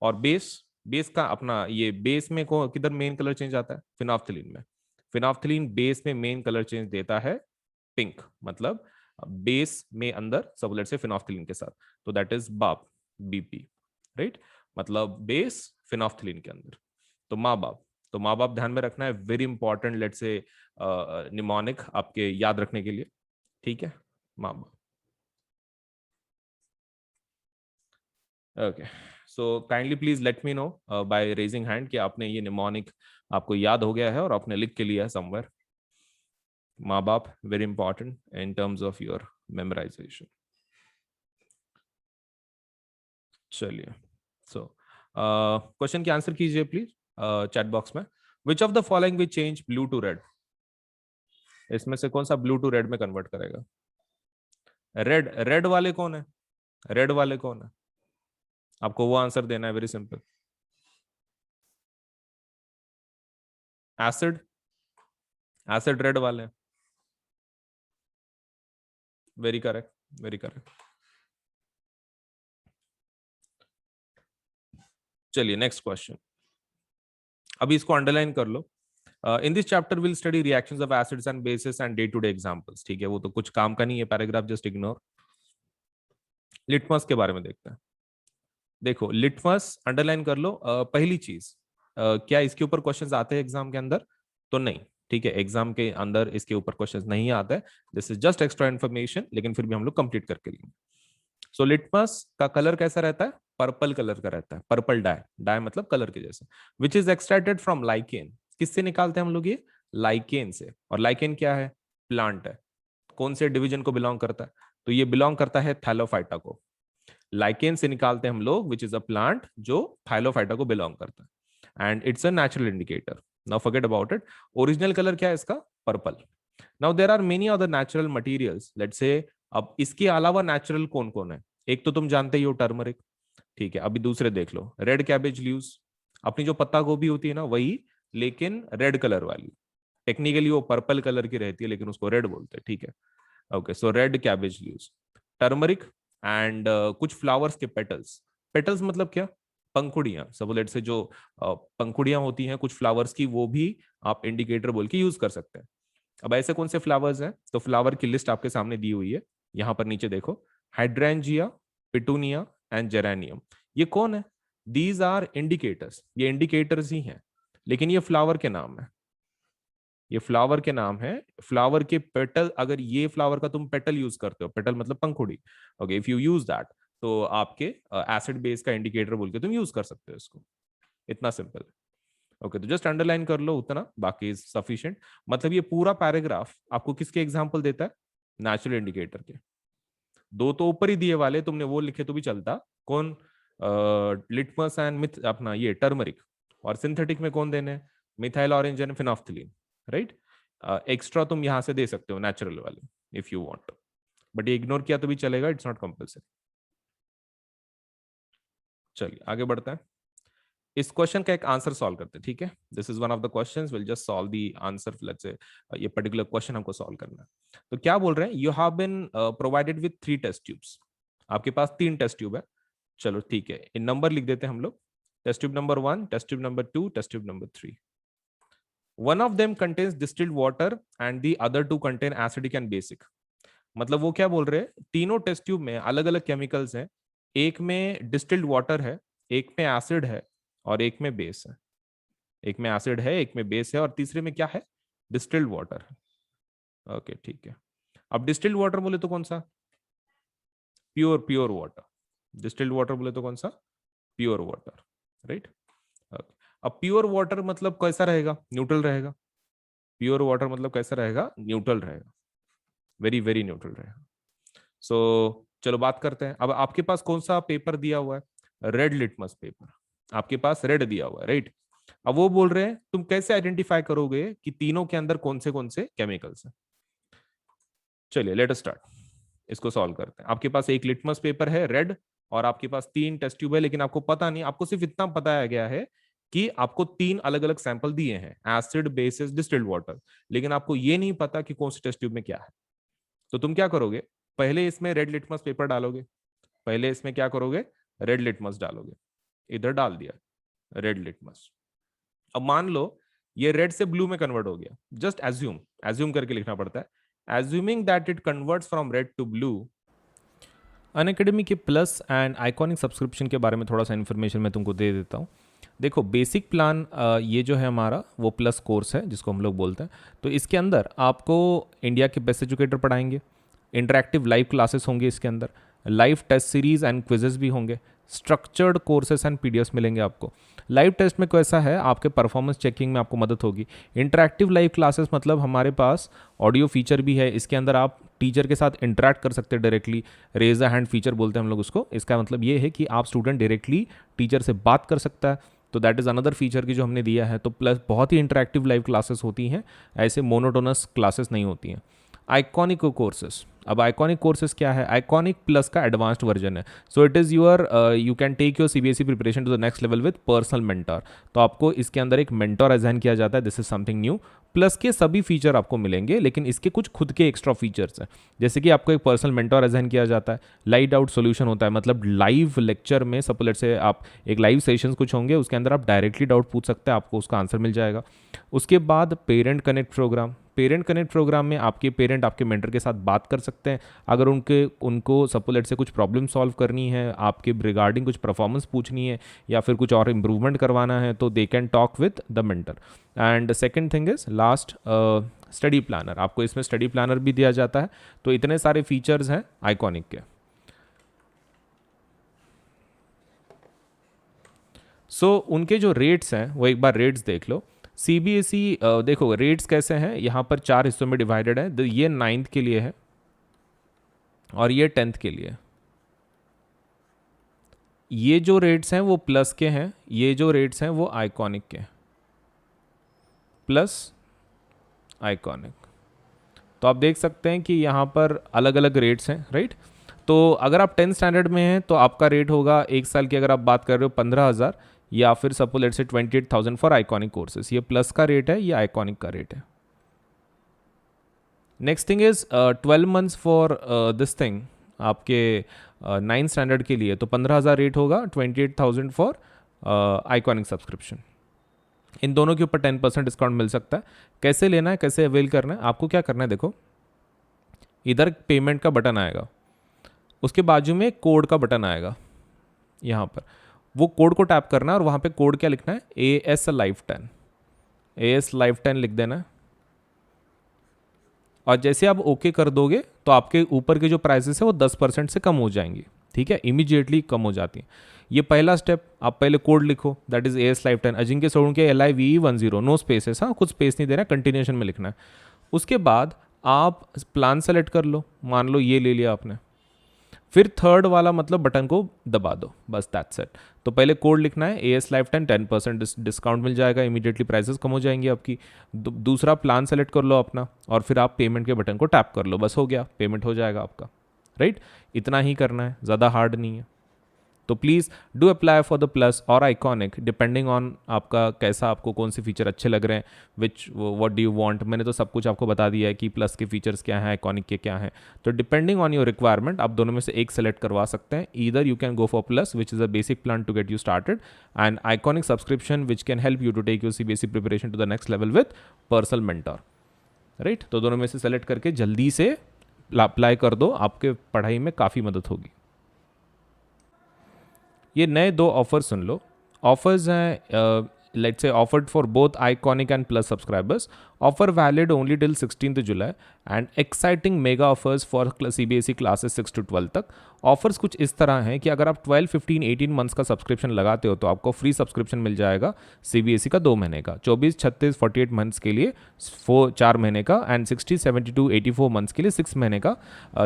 और बेस, बेस का अपना ये बेस में को किधर मेन कलर चेंज आता है? फिनोफ्थिलीन में। फिनोफ्थिलीन बेस में मेन कलर चेंज देता है पिंक, मतलब बेस में अंदर सबलेट से फिनोफ्थिलीन के साथ, तो दैट इज बाप, बीपी, राइट। मतलब बेस फिनोफ्थिलीन के अंदर। तो माँ बाप, तो माँ बाप ध्यान में रखना है, वेरी इंपॉर्टेंट लेट से निमोनिक आपके याद रखने के लिए, ठीक है। माँ बाप। Okay, so kindly please let me no by raising hand कि आपने ये निमोनिक आपको याद हो गया है और आपने लिख के लिया है समवेयर। माँ बाप very important in terms of your memorization. चलिए, सो क्वेश्चन की आंसर कीजिए प्लीज चैट बॉक्स में। Which of the following will change blue to red? इसमें से कौन सा ब्लू टू रेड में कन्वर्ट करेगा? रेड रेड वाले कौन है? रेड वाले कौन है? आपको वो आंसर देना है, very simple. Acid, acid red वाले हैं। Very correct, very correct. चलिए नेक्स्ट क्वेश्चन, अभी इसको अंडरलाइन कर लो। In this chapter will study reactions of acids and bases and day to day examples. ठीक है, वो तो कुछ काम का नहीं है पैराग्राफ, जस्ट इग्नोर। लिटमस के बारे में देखते हैं। देखो लिटमस अंडरलाइन कर लो। पहली चीज, क्या इसके ऊपर क्वेश्चंस आते हैं एग्जाम के अंदर? तो नहीं। ठीक है, एग्जाम के अंदर इसके ऊपर क्वेश्चंस नहीं आते हैं, this is just extra information, लेकिन फिर भी हम लोग कंप्लीट करके लेंगे। सो लिटमस का कलर कैसा रहता है? पर्पल कलर का रहता है, पर्पल डाई, डाई मतलब कलर के जैसे, which is extracted from lichen. किससे निकालते हैं हम लोग ये? लाइकेन से। और लाइकेन क्या है? प्लांट है। कौन से डिवीजन को बिलोंग करता है? तो ये बिलोंग करता है थैलोफाइटा को। लाइकेन से निकालते हैं हम लोग, विच इज अ प्लांट जो थाइलोफाइटा को बिलोंग करता है, and it's a natural indicator. Now forget about it. Original colour क्या है इसका? Purple. Now there are many other natural materials, let's say. अब इसके अलावा नेचुरल कौन कौन है? एक तो तुम जानते ही हो, टर्मरिक। ठीक है, अभी दूसरे देख लो, रेड कैबेज लीव्स, अपनी जो पत्ता गोभी होती है ना वही, लेकिन रेड कलर वाली। टेक्निकली वो पर्पल कलर की रहती है, लेकिन उसको रेड बोलते हैं। ठीक है, okay, so red cabbage leaves, turmeric, and कुछ फ्लावर्स के पेटल्स। पेटल्स मतलब क्या? पंखुड़ियां। सब लेट से जो पंखुड़ियां होती हैं कुछ फ्लावर्स की, वो भी आप इंडिकेटर बोल के यूज कर सकते हैं। अब ऐसे कौन से फ्लावर्स हैं? तो फ्लावर की लिस्ट आपके सामने दी हुई है, यहां पर नीचे देखो। Hydrangea, petunia and geranium. ये कौन है? दीज आर इंडिकेटर्स, ये इंडिकेटर्स ही हैं, लेकिन ये फ्लावर के नाम है। ये फ्लावर के नाम है। फ्लावर के पेटल, अगर ये फ्लावर का तुम पेटल यूज करते हो, पेटल मतलब पंखुड़ी, okay, if you use that, तो आपके एसिड बेस का इंडिकेटर बोल के तुम यूज कर सकते हो इसको। इतना सिंपल है। ओके, तो जस्ट अंडरलाइन कर लो उतना, बाकी इज सफिशिएंट। मतलब ये पूरा पैराग्राफ आपको किसके एग्जांपल देता है? नेचुरल इंडिकेटर के। दो तो ऊपर ही दिए वाले, तुमने वो लिखे तो भी चलता। कौन? लिटमस एंड मिथ, अपना ये टर्मरिक। और सिंथेटिक में कौन देने? Methyl orange and phenolphthalein, right. Extra तुम यहां से दे सकते हो नेचुरल वाले, इफ यू वांट, बट ये इग्नोर किया तो भी चलेगा, इट्स नॉट कंपल्सरी। चलिए आगे बढ़ते हैं। इस क्वेश्चन का एक आंसर सॉल्व करते हैं। ठीक है, this is one of the questions, will just solve the answer. Let's say ये पर्टिकुलर क्वेश्चन हमको सॉल्व करना है। तो क्या बोल रहे हैं? You have been provided with 3 test tubes. आपके पास 3 टेस्ट ट्यूब है। चलो ठीक है, इन नंबर लिख देते हैं हम लोग। Test tube number 1, test tube number 2, test tube number 3। One of them contains distilled water and the other 2 contain acidic and basic. मतलब वो क्या बोल रहे हैं? तीनों टेस्ट ट्यूब में अलग अलग केमिकल्स हैं। एक में डिस्टिल्ड वाटर है, एक में एसिड है, और एक में बेस है। एक में एसिड है, एक में बेस है, और तीसरे में क्या है? डिस्टिल्ड वाटर है। ओके ठीक है। अब डिस्टिल्ड वाटर बोले तो कौन सा? Pure, pure water. Distilled water बोले तो कौन सा? Pure water, right. अब प्योर वाटर मतलब कैसा रहेगा? न्यूट्रल रहेगा। प्योर वाटर मतलब कैसा रहेगा? न्यूट्रल रहेगा, वेरी वेरी न्यूट्रल रहेगा। सो चलो बात करते हैं। अब आपके पास कौन सा पेपर दिया हुआ है? Red litmus paper. आपके पास रेड दिया हुआ है, राइट। अब वो बोल रहे हैं तुम कैसे आइडेंटिफाई करोगे कि तीनों के अंदर कौन से केमिकल्स हैं? चलिए लेट अस स्टार्ट, इसको सॉल्व करते हैं। आपके पास एक लिटमस पेपर है रेड, और आपके पास 3 टेस्ट ट्यूब है, लेकिन आपको पता नहीं, आपको सिर्फ इतना बताया गया है कि आपको 3 अलग अलग सैंपल दिए हैं, एसिड, बेसिस, डिस्टिल्ड वाटर, लेकिन आपको ये नहीं पता कि कौन से टेस्ट ट्यूब में क्या है। तो तुम क्या करोगे? पहले इसमें रेड लिटमस पेपर डालोगे। पहले इसमें क्या करोगे? रेड लिटमस डालोगे। इधर डाल दिया रेड लिटमस। अब मान लो ये रेड से ब्लू में कन्वर्ट हो गया। जस्ट एज्यूम, एज्यूम करके लिखना पड़ता है। Assuming that it converts from red to blue. Unacademy के प्लस एंड आइकॉनिक सब्सक्रिप्शन के बारे में थोड़ा सा इन्फॉर्मेशन मैं तुमको दे देता हूँ। देखो बेसिक प्लान ये जो है हमारा वो प्लस कोर्स है जिसको हम लोग बोलते हैं। तो इसके अंदर आपको इंडिया के बेस्ट एजुकेटर पढ़ाएंगे, इंटरैक्टिव लाइव क्लासेस होंगे इसके अंदर, live test series and quizzes भी होंगे, स्ट्रक्चर्ड कोर्सेस एंड पीडीएफ्स मिलेंगे आपको। लाइव टेस्ट में कैसा है? आपके परफॉर्मेंस चेकिंग में आपको मदद होगी। इंटरैक्टिव लाइव क्लासेस मतलब हमारे पास ऑडियो फीचर भी है, इसके अंदर आप टीचर के साथ इंटरेक्ट कर सकते हैं directly. Raise a hand feature बोलते हैं हम लोग उसको। इसका मतलब ये है कि आप स्टूडेंट डायरेक्टली टीचर से बात कर सकता है, तो दैट इज़ अनदर फीचर की जो हमने दिया है। तो प्लस बहुत ही इंटरेक्टिव लाइव क्लासेस होती हैं, ऐसे मोनोटोनस क्लासेस नहीं होती हैं। Iconic courses. अब आइकॉनिक कोर्सेज क्या है? आइकॉनिक प्लस का एडवांस्ड वर्जन है। So it is your, you can take your CBSE preparation to the next level with personal mentor. तो आपको इसके अंदर एक मेंटर असाइन किया जाता है। This is something new. Plus के सभी फीचर आपको मिलेंगे, लेकिन इसके कुछ खुद के एक्स्ट्रा फीचर्स हैं। जैसे कि आपको एक पर्सनल मेंटर असाइन किया जाता है, लाइव डाउट सोल्यूशन होता है, मतलब लाइव लेक्चर में सपोज से आप एक लाइव सेशंस कुछ होंगे, उसके अंदर आप डायरेक्टली डाउट पूछ सकते हैं, आपको उसका आंसर मिल जाएगा। उसके बाद parent connect program. Parent connect program में आपके पेरेंट आपके मेंटर के साथ बात कर सकते हैं। अगर उनको सपोलेट से कुछ प्रॉब्लम सॉल्व करनी है, आपके रिगार्डिंग कुछ परफॉर्मेंस पूछनी है, या फिर कुछ और इम्प्रूवमेंट करवाना है, तो they can talk with the mentor. And second thing is last, study planner. आपको इसमें स्टडी प्लानर भी दिया जाता है। तो इतने सारे फीचर्स हैं आइकॉनिक के। सो उनके जो रेट्स हैं वो एक बार रेट्स देख लो। सीबीएसई देखो रेट्स कैसे हैं, यहाँ पर 4 हिस्सों में डिवाइडेड है। ये 9th के लिए है और ये 10th के लिए। ये जो रेट्स हैं वो प्लस के हैं, ये जो रेट्स हैं वो आइकॉनिक के। Plus iconic. तो आप देख सकते हैं कि यहाँ पर अलग अलग रेट्स हैं, राइट। तो अगर आप 10th स्टैंडर्ड में हैं तो आपका रेट होगा एक साल की, अगर आप बात कर रहे हो 15,000, या फिर सपोज लेट्स से 28,000 फॉर आइकॉनिक कोर्सेज। ये प्लस का रेट है, ये आइकॉनिक का रेट है। Next thing is 12 months for this thing, आपके 9th स्टैंडर्ड के लिए तो 15,000 रेट होगा, 28,000 फॉर आइकॉनिक सब्सक्रिप्शन। इन दोनों के ऊपर 10% डिस्काउंट मिल सकता है। कैसे लेना है, कैसे अवेल करना है, आपको क्या करना है, देखो इधर पेमेंट का बटन आएगा, उसके बाजू में कोड का बटन आएगा, यहाँ पर वो कोड को टैप करना है और वहाँ पे कोड क्या लिखना है, AS Live 10, AS Live 10 लिख देना है। और जैसे आप ओके कर दोगे तो आपके ऊपर के जो प्राइसेस है वो 10% से कम हो जाएंगी, ठीक है, इमीडिएटली कम हो जाती है। ये पहला स्टेप, आप पहले कोड लिखो, that is AS Live 10 Ajinkya Solanki LIVE10, no spaces, हाँ कुछ स्पेस नहीं देना, कंटिन्यूएशन में लिखना है। उसके बाद आप प्लान सेलेक्ट कर लो, मान लो ये ले लिया आपने, फिर थर्ड वाला मतलब बटन को दबा दो, बस दैट्स इट। तो पहले कोड लिखना है AS Live 10, 10% डिस्काउंट मिल जाएगा, इमीडिएटली प्राइसेस कम हो जाएंगी आपकी। दूसरा प्लान सेलेक्ट कर लो अपना, और फिर आप पेमेंट के बटन को टैप कर लो, बस हो गया, पेमेंट हो जाएगा आपका, राइट। इतना ही करना है, ज़्यादा हार्ड नहीं है। तो please do apply for the plus और आइकॉनिक, डिपेंडिंग ऑन आपका कैसा, आपको कौन से फीचर अच्छे लग रहे हैं, विच व्हाट डू यू वांट। मैंने तो सब कुछ आपको बता दिया है कि प्लस के फीचर्स क्या हैं, आइकॉनिक के क्या हैं। तो डिपेंडिंग ऑन योर रिक्वायरमेंट आप दोनों में से एक सेलेक्ट करवा सकते हैं। Either you can go for Plus which is a basic plan to get you started, and iconic subscription which can help you to take your CBSE preparation to the next level with personal mentor, right. तो दोनों में से select करके जल्दी से apply कर दो, आपके पढ़ाई में काफ़ी मदद होगी। ये नए 2 ऑफर सुन लो। ऑफर्स हैं, let's say offered for both iconic and plus subscribers. Offer valid only till 16th July, and exciting mega offers for CBSE classes 6 to 12 तक। ऑफर्स कुछ इस तरह हैं कि अगर आप 12, 15, 18 मंथ्स का सब्सक्रिप्शन लगाते हो तो आपको फ्री सब्सक्रिप्शन मिल जाएगा सीबीएसई का 2 महीने का, 24, 36, 48 मंथ्स के लिए 4 महीने का, एंड 60, 72, 84 मंथ्स के लिए 6 महीने का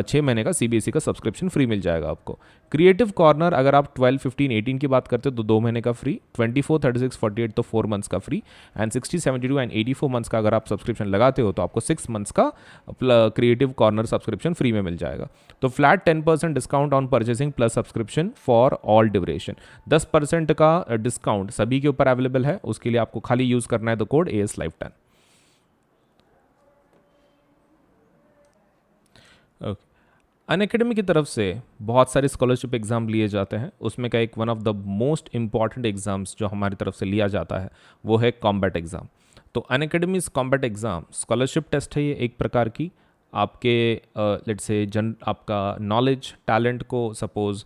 6 महीने का सीबीएसई का सब्सक्रिप्शन फ्री मिल जाएगा आपको। क्रिएटिव कॉर्नर अगर आप 12, 15, 18 की बात करते हो तो 2 महीने का फ्री, 24, 36, 48 तो 4 मंथ्स का फ्री, एंड 60, 72 एंड 84 मंथ्स का अगर आप सब्सक्रिप्शन लगाते हो तो आपको 6 मंथ्स का क्रिएटिव कॉर्नर सब्सक्रिप्शन फ्री में मिल जाएगा। तो flat 10% discount on purchasing plus subscription for all duration, 10% का डिस्काउंट सभी के ऊपर अवेलेबल है। उसके लिए आपको खाली यूज करना है the code AS Live 10। Okay, Unacademy की तरफ से बहुत सारे स्कॉलरशिप एग्ज़ाम लिए जाते हैं। उसमें का एक one of the most important exams जो हमारी तरफ से लिया जाता है वो है कॉम्बैट एग्ज़ाम। तो Unacademy Combat exam scholarship test है, ये एक प्रकार की आपके लेट्स से आपका नॉलेज टैलेंट को सपोज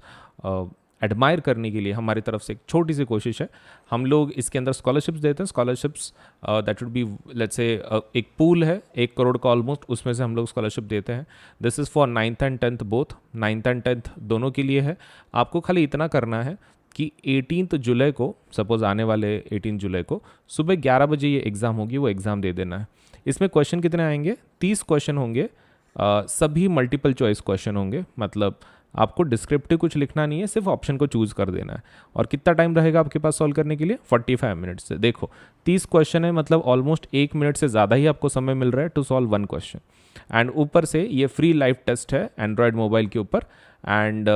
एडमायर करने के लिए हमारी तरफ से एक छोटी सी कोशिश है। हम लोग इसके अंदर स्कॉलरशिप्स देते हैं। Scholarships that would be let's say एक पूल है 1 करोड़ का ऑलमोस्ट, उसमें से हम लोग स्कॉलरशिप देते हैं। This is for 9th and 10th both, 9th and 10th दोनों के लिए है। आपको खाली इतना करना है कि 18th जुलाई को, सपोज आने वाले 18 जुलाई को सुबह 11 बजे ये एग्ज़ाम होगी, वो एग्ज़ाम दे देना है। इसमें क्वेश्चन कितने आएंगे, 30 क्वेश्चन होंगे, सभी मल्टीपल चॉइस क्वेश्चन होंगे। मतलब आपको डिस्क्रिप्टिव कुछ लिखना नहीं है, सिर्फ ऑप्शन को चूज कर देना है। और कितना टाइम रहेगा आपके पास सॉल्व करने के लिए? 45 मिनट्स से। देखो 30 क्वेश्चन है, मतलब ऑलमोस्ट 1 मिनट से ज़्यादा ही आपको समय मिल रहा है टू सॉल्व 1 क्वेश्चन। एंड ऊपर से ये फ्री लाइव टेस्ट है एंड्रॉयड मोबाइल के ऊपर, and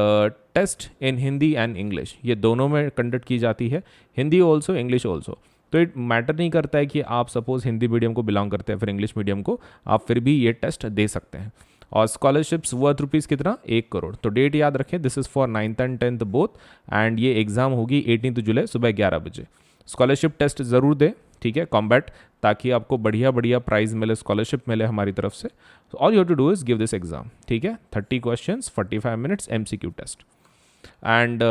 test in Hindi and English, ये दोनों में कंडक्ट की जाती है, हिंदी ऑल्सो इंग्लिश ऑल्सो। तो इट मैटर नहीं करता है कि आप सपोज हिंदी मीडियम को बिलोंग करते हैं फिर इंग्लिश मीडियम को, आप फिर भी ये टेस्ट दे सकते हैं। और स्कॉलरशिप्स वर्थ रुपीज़ कितना? 1 करोड़। तो डेट याद रखें, this is for 9th and 10th both, and ये एग्जाम होगी 18 जुलाई सुबह 11 बजे। स्कॉलरशिप टेस्ट ज़रूर दें, ठीक है, कॉम्बैट, ताकि आपको बढ़िया बढ़िया प्राइज मिले, स्कॉलरशिप मिले हमारी तरफ से। All you have to do is give this exam, ठीक है। 30 questions, 45 minutes, MCQ test. And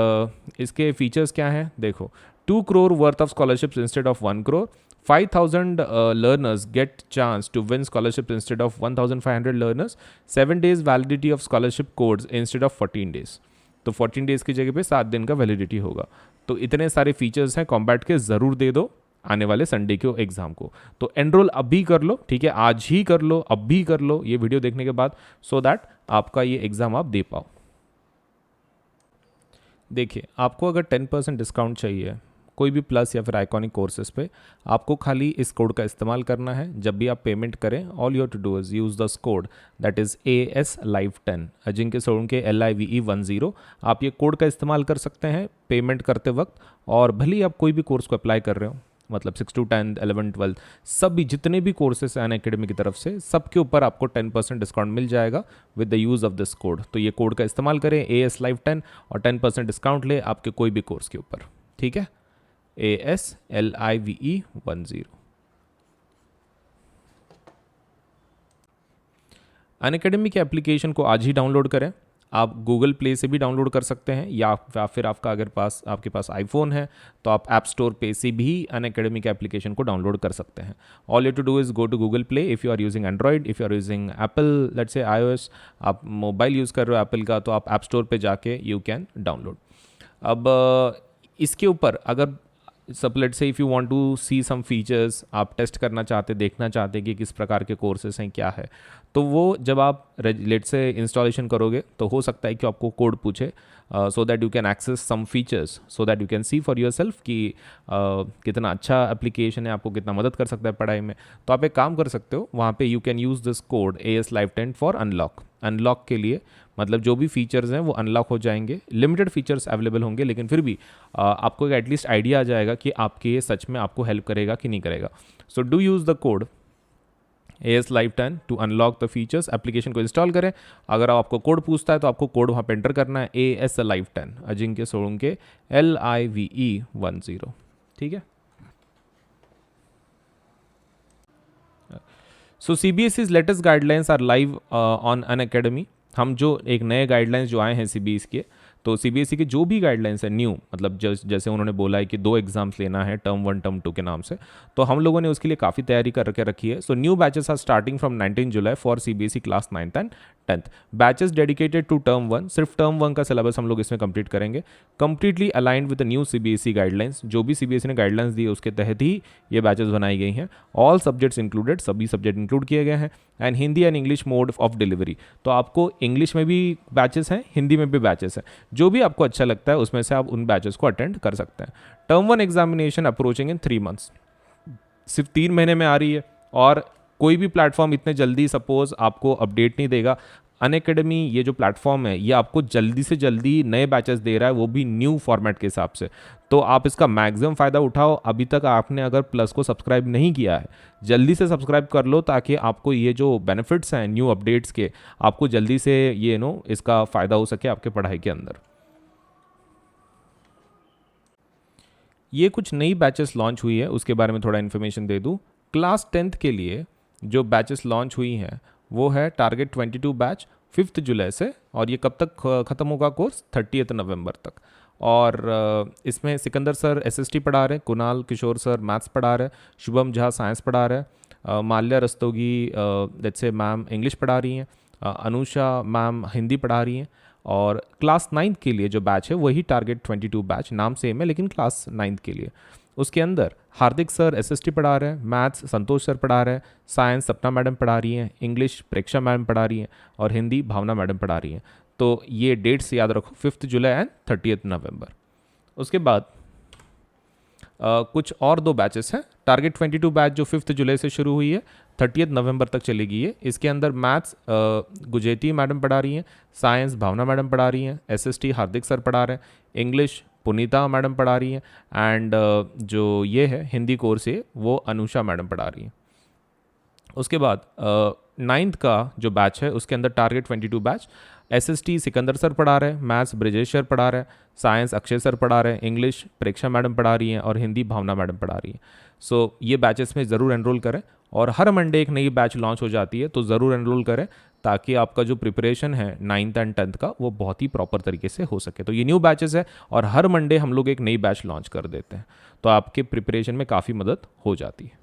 इसके फीचर्स क्या हैं? देखो 2 crore worth of scholarships instead of 1 crore, 5,000 learners get chance to win scholarships instead of 1,500 learners, 7 days validity of scholarship codes instead of 14 days। तो 14 days की जगह पे 7 दिन का वैलिडिटी होगा। तो इतने सारे फीचर्स हैं कॉम्बैट के, ज़रूर दे दो आने वाले संडे के एग्जाम को। तो एनरोल अभी कर लो, ठीक है, आज ही कर लो, अभी कर लो ये वीडियो देखने के बाद, सो दैट आपका ये एग्जाम आप दे पाओ। देखिए आपको अगर 10% डिस्काउंट चाहिए कोई भी प्लस या फिर आइकॉनिक कोर्सेज पे, आपको खाली इस कोड का इस्तेमाल करना है। जब भी आप पेमेंट करें, all you have to do is use this code, that is AS Live 10, Ajinkya Solanki LIVE 10। आप ये कोड का इस्तेमाल कर सकते हैं पेमेंट करते वक्त, और भले ही आप कोई भी कोर्स को अप्लाई कर रहे हो, मतलब 6 to 10, 11, 12, सभी जितने भी कोर्सेस हैं अनअकैडमी की तरफ से, सबके ऊपर आपको 10% डिस्काउंट मिल जाएगा with the use of this code. तो ये कोड का इस्तेमाल करें AS Live 10 और 10% डिस्काउंट ले आपके कोई भी कोर्स के ऊपर, ठीक है। AS LIVE 10। अनअकैडमी के एप्लीकेशन को आज ही डाउनलोड करें। आप गूगल प्ले से भी डाउनलोड कर सकते हैं, या फिर आपके पास आईफोन है तो आप ऐप स्टोर पे से भी अनअकैडमी के एप्लीकेशन को डाउनलोड कर सकते हैं। All you to do is go to Google Play if you are using Android, if you are using Apple, let's say iOS, आप मोबाइल यूज़ कर रहे हो एप्पल का, तो आप ऐप स्टोर पे जाके यू कैन डाउनलोड। अब इसके ऊपर अगर सब let's say if you want to see some features, आप टेस्ट करना चाहते, देखना चाहते कि किस प्रकार के कोर्सेस हैं, क्या है, तो वो जब आप लेट्स से इंस्टॉलेशन करोगे तो हो सकता है कि आपको कोड पूछे, so that you can access some features, so that you can see for yourself कि कितना अच्छा एप्लीकेशन है, आपको कितना मदद कर सकता है पढ़ाई में। तो आप एक काम कर सकते हो, वहाँ पे you can use this code AS Live 10 for unlock के लिए, मतलब जो भी फीचर्स हैं वो अनलॉक हो जाएंगे। लिमिटेड फीचर्स अवेलेबल होंगे, लेकिन फिर भी आपको एक एटलीस्ट आइडिया आ जाएगा कि आपके ये सच में आपको हेल्प करेगा कि नहीं करेगा। So do use the code AS Live 10 to unlock the features. Application को इंस्टॉल करें, अगर आपको कोड पूछता है तो आपको कोड वहाँ पे एंटर करना है, AS Live 10, Ajinkya Solanki LIVE 10, ठीक है। So CBSE's latest guidelines are live on Unacademy. हम जो एक नए गाइडलाइंस जो आए हैं CBSE के, तो CBSE के जो भी गाइडलाइंस है न्यू, मतलब जैसे उन्होंने बोला है कि 2 एग्जाम्स लेना है, टर्म 1 टर्म 2 के नाम से, तो हम लोगों ने उसके लिए काफ़ी तैयारी करके रखी है। So new batches are starting from 19 July for CBSE class 9th and 10th। Batches dedicated to term 1, सिर्फ टर्म 1 का सिलेबस हम लोग इसमें कंप्लीट करेंगे, completely aligned with the new CBSE guidelines. जो भी CBSE ने गाइडलाइंस दी है उसके तहत ही ये बैचेस बनाई गई हैं। ऑल सब्जेक्ट्स इंक्लूडेड, सभी सब्जेक्ट इंक्लूड किए गए हैं, and Hindi and English mode of delivery. तो आपको इंग्लिश में भी बैचेस हैं, हिंदी में भी बैचेस हैं, जो भी आपको अच्छा लगता है उसमें से आप उन बैचेस को अटेंड कर सकते हैं। टर्म 1 एग्जामिनेशन अप्रोचिंग इन 3 months, सिर्फ 3 महीने में आ रही है, और कोई भी प्लेटफॉर्म इतने जल्दी सपोज आपको अपडेट नहीं देगा। अनअकैडमी ये जो प्लेटफॉर्म है ये आपको जल्दी से जल्दी नए बैचेस दे रहा है, वो भी न्यू फॉर्मेट के हिसाब से। तो आप इसका मैक्सिमम फ़ायदा उठाओ। अभी तक आपने अगर प्लस को सब्सक्राइब नहीं किया है, जल्दी से सब्सक्राइब कर लो, ताकि आपको ये जो बेनिफिट्स हैं न्यू अपडेट्स के, आपको जल्दी से ये इसका फ़ायदा हो सके आपके पढ़ाई के अंदर। ये कुछ नई बैचेस लॉन्च हुई है, उसके बारे में थोड़ा इन्फॉर्मेशन दे दूँ। क्लास 10th के लिए जो बैचेस लॉन्च हुई हैं वो है टारगेट 22 बैच 5 जुलाई से, और ये कब तक ख़त्म होगा कोर्स? 30 नवंबर तक। और इसमें सिकंदर सर SST पढ़ा रहे हैं, कुणाल किशोर सर मैथ्स पढ़ा रहे हैं, शुभम झा साइंस पढ़ा रहे हैं, Mallya Rastogi let's say ma'am English पढ़ा रही हैं, अनुषा मैम हिंदी पढ़ा रही हैं। और क्लास 9th के लिए जो बैच है वही टारगेट 22 बैच, नाम सेम है लेकिन क्लास 9th के लिए। उसके अंदर हार्दिक सर SST पढ़ा रहे हैं, मैथ्स संतोष सर पढ़ा रहे हैं, साइंस सपना मैडम पढ़ा रही हैं, इंग्लिश प्रेक्षा मैडम पढ़ा रही हैं, और हिंदी भावना मैडम पढ़ा रही हैं। तो ये डेट्स याद रखो, 5 जुलाई एंड 30 नवंबर। उसके बाद कुछ और 2 बैचेस हैं। टारगेट 22 बैच जो 5 जुलाई से शुरू हुई है, 30 नवंबर तक चलेगी ये। इसके अंदर मैथ्स गुजेती मैडम पढ़ा रही हैं, साइंस भावना मैडम पढ़ा रही हैं, एसएसटी हार्दिक सर पढ़ा रहे हैं, इंग्लिश पुनीता मैडम पढ़ा रही हैं, एंड जो ये है हिंदी कोर्स है वो अनुषा मैडम पढ़ा रही हैं। उसके बाद 9th का जो बैच है उसके अंदर target 22 batch, SST Sikandar sir पढ़ा रहे हैं, मैथ्स ब्रिजेश सर पढ़ा रहे हैं, साइंस अक्षय सर पढ़ा रहे हैं, इंग्लिश प्रेक्षा मैडम पढ़ा रही हैं और हिंदी भावना मैडम पढ़ा रही हैं। सो ये बैचेस में ज़रूर एनरोल करें, और हर मंडे एक नई बैच लॉन्च हो जाती है, तो ज़रूर एनरोल करें ताकि आपका जो प्रिपरेशन है 9th एंड 10th का वो बहुत ही प्रॉपर तरीके से हो सके। तो ये न्यू बैचेस है और हर मंडे हम लोग एक नई बैच लॉन्च कर देते हैं, तो आपके प्रिपरेशन में काफ़ी मदद हो जाती है।